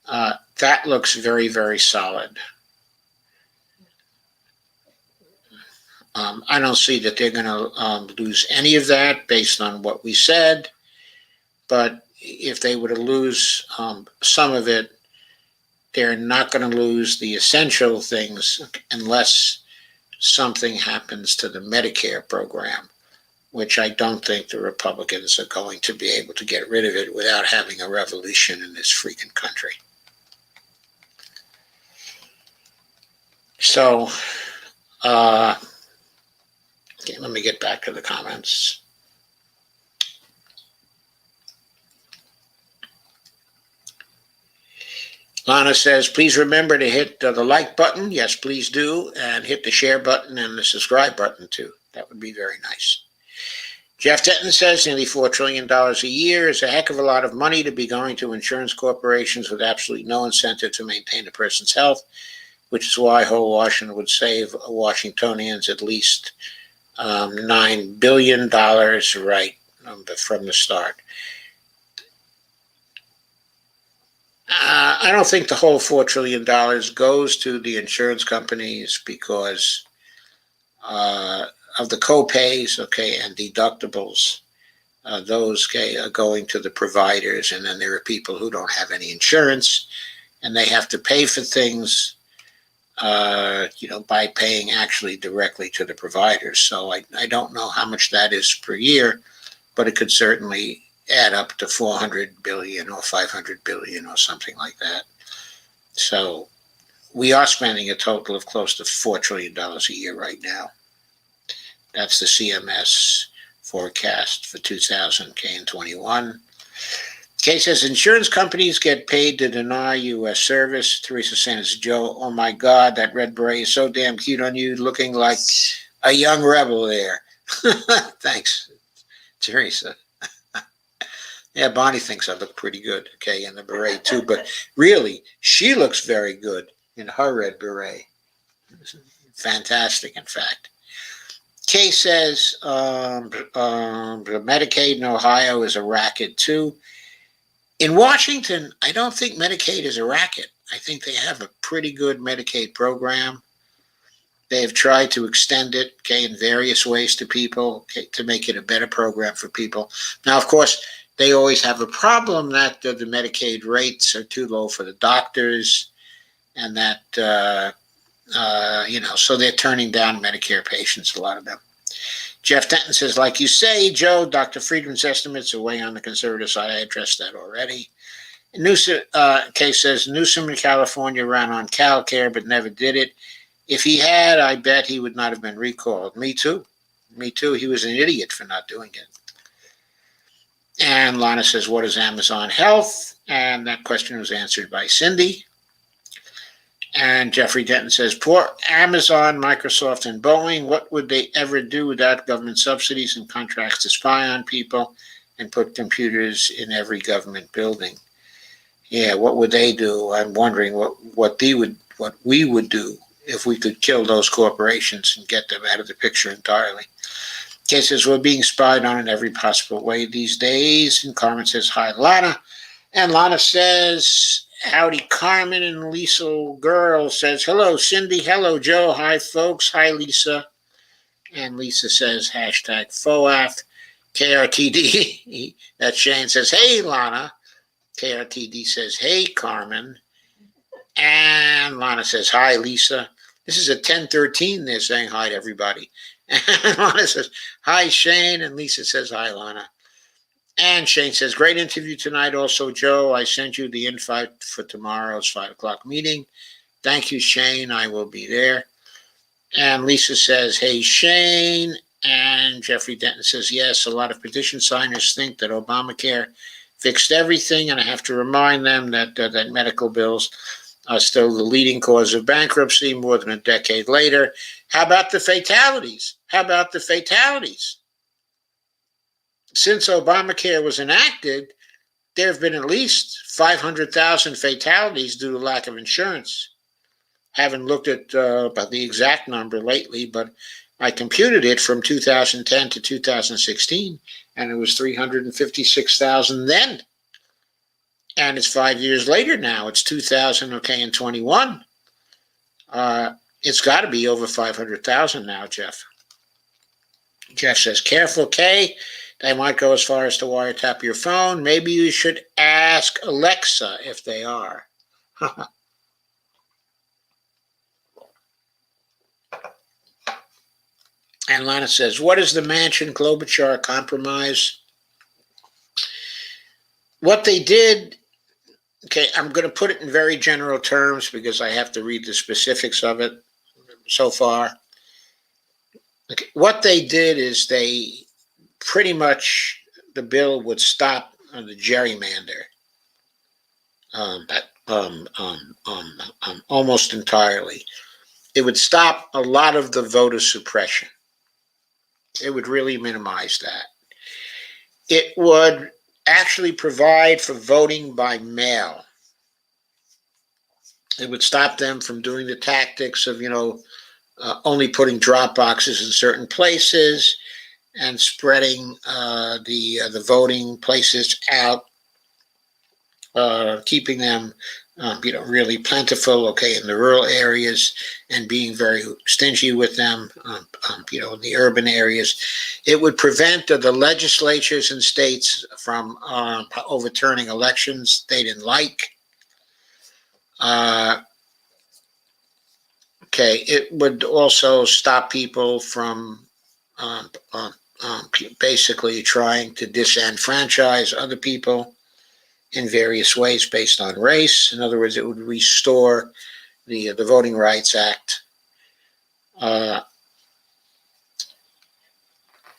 that looks very, very solid. I don't see that they're going to lose any of that based on what we said, but if they were to lose some of it, they're not going to lose the essential things unless something happens to the Medicare program, which I don't think the Republicans are going to be able to get rid of it without having a revolution in this freaking country. So, okay, let me get back to the comments. Lana says, please remember to hit the like button. Yes, please do. And hit the share button and the subscribe button too. That would be very nice. Jeff Denton says nearly $4 trillion a year is a heck of a lot of money to be going to insurance corporations with absolutely no incentive to maintain a person's health, which is why Whole Washington would save Washingtonians at least $9 billion right from the start. I don't think the whole $4 trillion goes to the insurance companies because of the co-pays, okay, and deductibles. Those are going to the providers, and then there are people who don't have any insurance, and they have to pay for things, by paying actually directly to the providers. So I don't know how much that is per year, but it could certainly add up to 400 billion or 500 billion or something like that. So we are spending a total of close to $4 trillion a year right now. That's the CMS forecast for 2021. Kay says, insurance companies get paid to deny U.S. service. Teresa says, Joe, oh my God, that red beret is so damn cute on you, looking like a young rebel there. Thanks, Teresa. Yeah, Bonnie thinks I look pretty good, okay, in the beret too, but really, she looks very good in her red beret. Fantastic, in fact. Kay says, Medicaid in Ohio is a racket too. In Washington, I don't think Medicaid is a racket. I think they have a pretty good Medicaid program. They have tried to extend it, okay, in various ways to people, okay, to make it a better program for people. Now, of course, they always have a problem that the Medicaid rates are too low for the doctors, and that, so they're turning down Medicare patients, a lot of them. Jeff Denton says, like you say, Joe, Dr. Friedman's estimates are way on the conservative side. I addressed that already. Newsom, Kay says, Newsom in California ran on CalCare but never did it. If he had, I bet he would not have been recalled. Me too. Me too. He was an idiot for not doing it. And Lana says, what is Amazon Health? And that question was answered by Cindy. And Jeffrey Denton says, poor Amazon, Microsoft, and Boeing, what would they ever do without government subsidies and contracts to spy on people and put computers in every government building? Yeah, what would they do? I'm wondering what we would do if we could kill those corporations and get them out of the picture entirely. Kay says, we're being spied on in every possible way these days. And Carmen says, hi, Lana. And Lana says, howdy, Carmen. And Lisa Girl says, hello, Cindy. Hello, Joe. Hi, folks. Hi, Lisa. And Lisa says, hashtag FOAF, KRTD. That Shane says, hey, Lana. KRTD says, hey, Carmen. And Lana says, hi, Lisa. This is a 10:13. They're saying hi to everybody. And Lana says, hi, Shane. And Lisa says, hi, Lana. And Shane says, great interview tonight. Also, Joe, I sent you the invite for tomorrow's 5 o'clock meeting. Thank you, Shane. I will be there. And Lisa says, hey, Shane. And Jeffrey Denton says, yes, a lot of petition signers think that Obamacare fixed everything. And I have to remind them that that medical bills are still the leading cause of bankruptcy more than a decade later. How about the fatalities? How about the fatalities? Since Obamacare was enacted, there have been at least 500,000 fatalities due to lack of insurance. Haven't looked at the exact number lately, but I computed it from 2010 to 2016, and it was 356,000 then. And it's 5 years later now. It's 2021. It's got to be over 500,000 now, Jeff. Jeff says, careful, Kay. They might go as far as to wiretap your phone. Maybe you should ask Alexa if they are. And Lana says, what is the Manchin Klobuchar compromise? What they did, okay, I'm going to put it in very general terms because I have to read the specifics of it so far. Okay, what they did is they pretty much, the bill would stop the gerrymander almost entirely. It would stop a lot of the voter suppression. It would really minimize that. It would actually provide for voting by mail. It would stop them from doing the tactics of, only putting drop boxes in certain places and spreading the voting places out, keeping them, really plentiful, in the rural areas, and being very stingy with them, in the urban areas. It would prevent the legislatures and states from overturning elections they didn't like. It would also stop people from basically trying to disenfranchise other people in various ways based on race. In other words, it would restore the Voting Rights Act.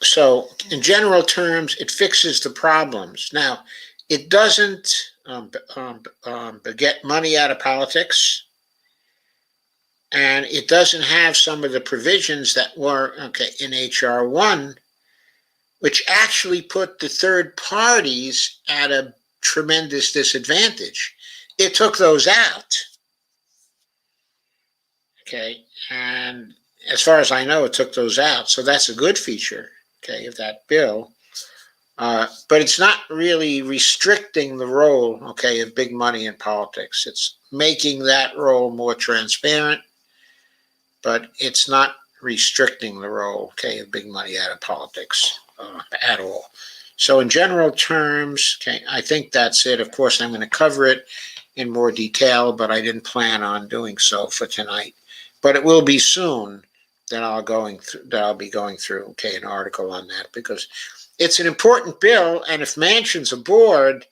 So in general terms, it fixes the problems. Now, it doesn't get money out of politics, and it doesn't have some of the provisions that were in H.R. 1, which actually put the third parties at a tremendous disadvantage. It took those out. And as far as I know, it took those out. So that's a good feature, of that bill. But it's not really restricting the role, of big money in politics. It's making that role more transparent, but it's not restricting the role, of big money out of politics at all. So in general terms, I think that's it. Of course, I'm going to cover it in more detail, but I didn't plan on doing so for tonight. But it will be soon that I'll be going through, an article on that, because it's an important bill, and if Manchin's aboard,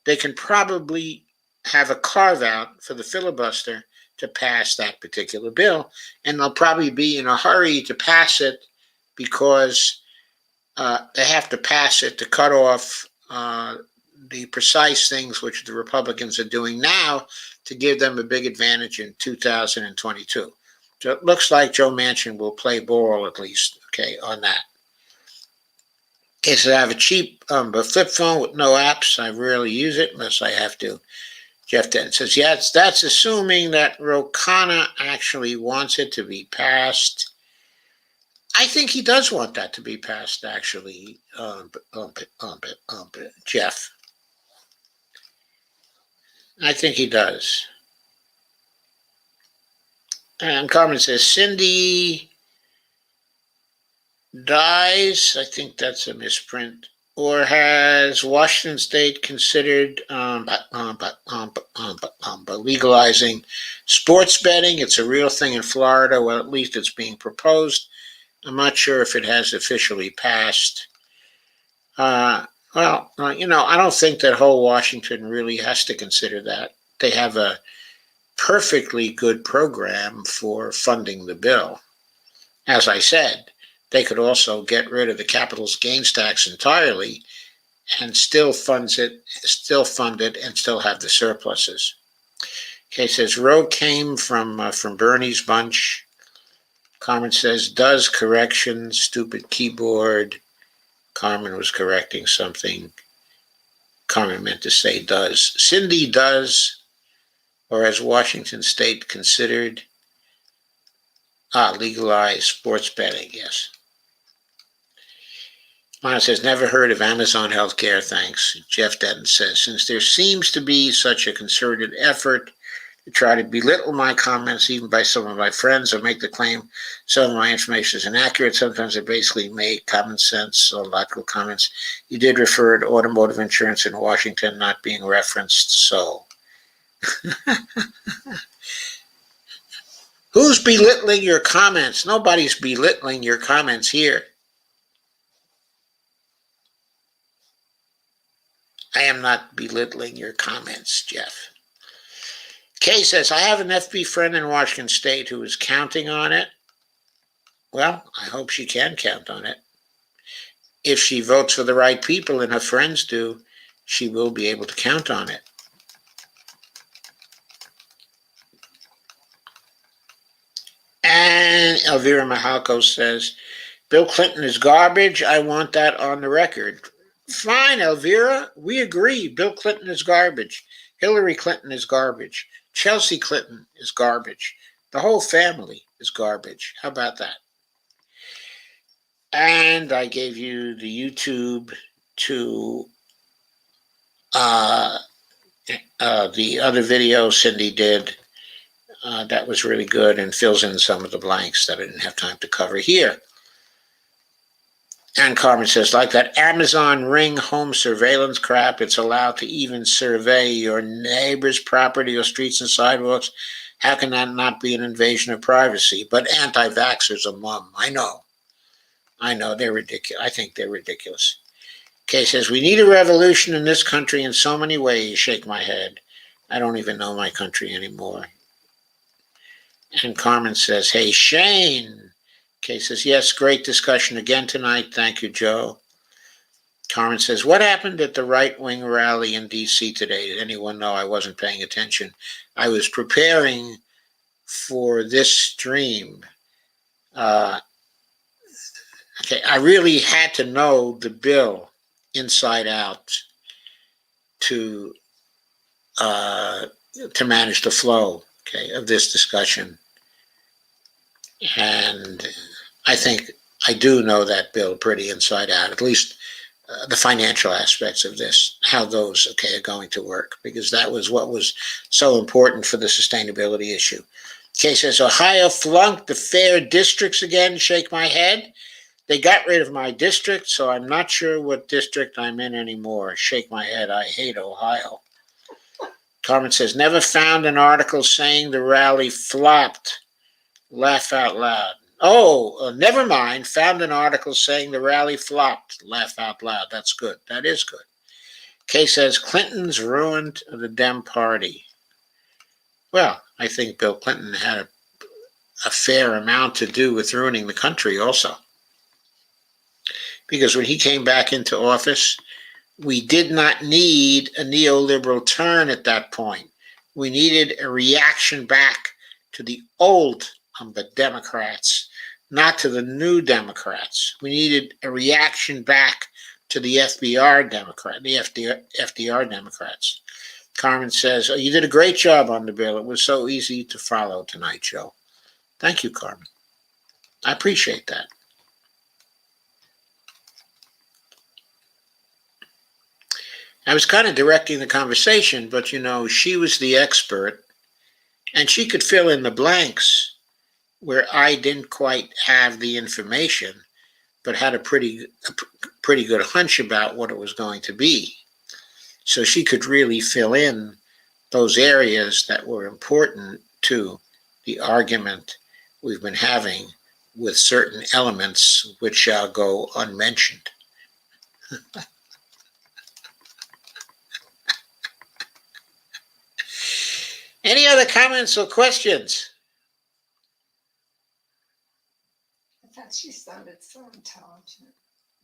they can probably have a carve out for the filibuster to pass that particular bill, and they'll probably be in a hurry to pass it because they have to pass it to cut off the precise things which the Republicans are doing now to give them a big advantage in 2022. So it looks like Joe Manchin will play ball at least, on that. So I have a cheap flip phone with no apps. I rarely use it unless I have to. Jeff Denton says, that's assuming that Ro Khanna actually wants it to be passed. I think he does want that to be passed, actually, Jeff. I think he does. And Carmen says, Cindy dies. I think that's a misprint. Or has Washington State considered legalizing sports betting? It's a real thing in Florida. Well, at least it's being proposed. I'm not sure if it has officially passed. I don't think that whole Washington really has to consider that. They have a perfectly good program for funding the bill. As I said, they could also get rid of the capital gains tax entirely and still fund it, and still have the surpluses. Says Roe came from Bernie's bunch. Carmen says, does correction, stupid keyboard. Carmen was correcting something. Carmen meant to say does. Cindy does. Or has Washington State considered legalize sports betting? Yes. Mona says, never heard of Amazon Healthcare, thanks. Jeff Denton says, since there seems to be such a concerted effort to try to belittle my comments, even by some of my friends, or make the claim some of my information is inaccurate, sometimes I basically make common sense or logical comments. You did refer to automotive insurance in Washington not being referenced, so. Who's belittling your comments? Nobody's belittling your comments here. I am not belittling your comments, Jeff. Kay says, I have an FB friend in Washington State who is counting on it. Well, I hope she can count on it. If she votes for the right people and her friends do, she will be able to count on it. And Elvira Mahalko says, Bill Clinton is garbage. I want that on the record. Fine, Elvira. We agree. Bill Clinton is garbage. Hillary Clinton is garbage. Chelsea Clinton is garbage. The whole family is garbage. How about that? And I gave you the YouTube to the other video Cindy did. That was really good and fills in some of the blanks that I didn't have time to cover here. And Carmen says, like that Amazon Ring home surveillance crap, it's allowed to even survey your neighbor's property or streets and sidewalks. How can that not be an invasion of privacy? But anti-vaxxers are mum. I know. I know they're ridiculous. I think they're ridiculous. Kay says, we need a revolution in this country in so many ways. Shake my head. I don't even know my country anymore. And Carmen says, hey, Shane. Kay says, yes, great discussion again tonight. Thank you, Joe. Carmen says, what happened at the right-wing rally in D.C. today? Did anyone know? I wasn't paying attention. I was preparing for this stream. Okay, I really had to know the bill inside out to manage the flow, okay, of this discussion. And I think I do know that bill pretty inside out, at least the financial aspects of this, how those, okay, are going to work, because that was what was so important for the sustainability issue. Okay, says, Ohio flunked the fair districts again. Shake my head. They got rid of my district, so I'm not sure what district I'm in anymore. Shake my head. I hate Ohio. Carmen says, never found an article saying the rally flopped. Laugh out loud. Oh, never mind. Found an article saying the rally flopped. Laugh out loud. That's good. That is good. Kay says, Clinton's ruined the Dem Party. Well, I think Bill Clinton had a fair amount to do with ruining the country also. Because when he came back into office, we did not need a neoliberal turn at that point. We needed a reaction back to the old Democrats, not to the new Democrats. We needed a reaction back to the FDR Democrats. Carmen says, oh, you did a great job on the bill. It was so easy to follow tonight, Joe. Thank you, Carmen. I appreciate that. I was kind of directing the conversation, but, you know, she was the expert, and she could fill in the blanks where I didn't quite have the information, but had a pretty good hunch about what it was going to be. So she could really fill in those areas that were important to the argument we've been having with certain elements which shall go unmentioned. Any other comments or questions? I thought she sounded so intelligent.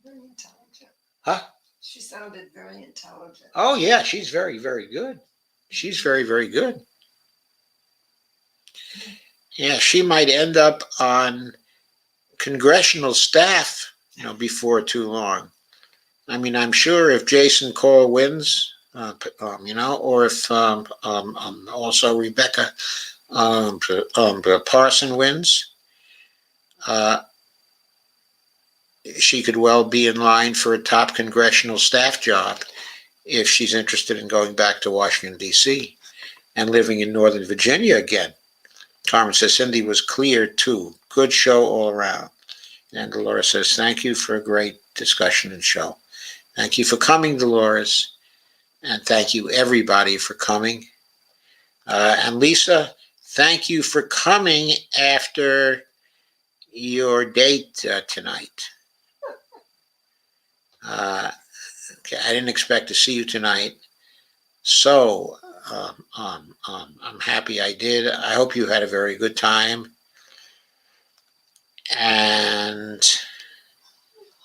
Very intelligent. Huh? She sounded very intelligent. Oh, yeah, she's very, very good. She's very, very good. Yeah, she might end up on congressional staff, you know, before too long. I mean, I'm sure if Jason Cole wins, you know, or if also Rebecca Parson wins, she could well be in line for a top congressional staff job if she's interested in going back to Washington, D.C. and living in Northern Virginia again. Carmen says, Cindy was clear too. Good show all around. And Dolores says, thank you for a great discussion and show. Thank you for coming, Dolores. And thank you, everybody, for coming. And Lisa, thank you for coming after your date tonight. Okay, I didn't expect to see you tonight. So I'm happy I did. I hope you had a very good time. And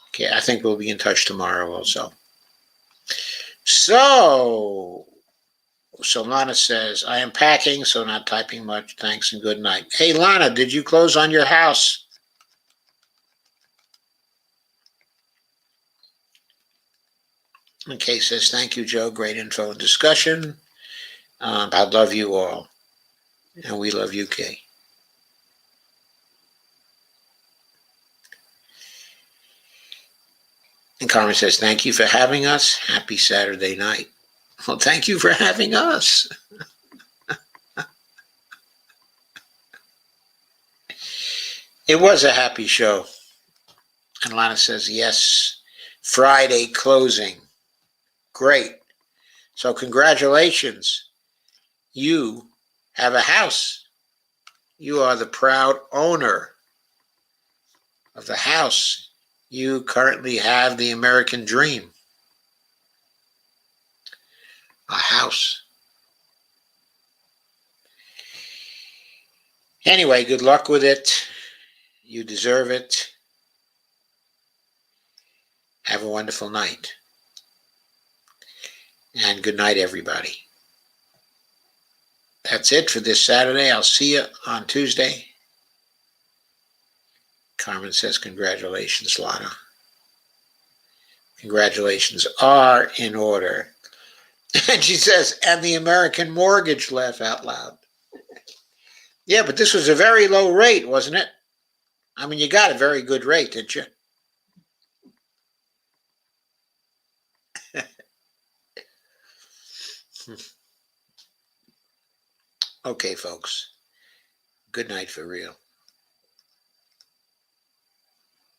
okay, I think we'll be in touch tomorrow also. So Lana says, I am packing, so not typing much. Thanks and good night. Hey, Lana, did you close on your house? And Kay says, thank you, Joe. Great info and discussion. I love you all. And we love you, Kay. And Carmen says, thank you for having us. Happy Saturday night. Well, thank you for having us. It was a happy show. And Lana says, yes, Friday closing. Great. So congratulations. You have a house. You are the proud owner of the house you currently have the American dream. A house. Anyway, good luck with it. You deserve it. Have a wonderful night. And good night, everybody. That's it for this Saturday. I'll see you on Tuesday. Carmen says, congratulations, Lotta. Congratulations are in order. And she says, and the American mortgage, laugh out loud. Yeah, but this was a very low rate, wasn't it? I mean, you got a very good rate, didn't you? Okay, folks. Good night for real.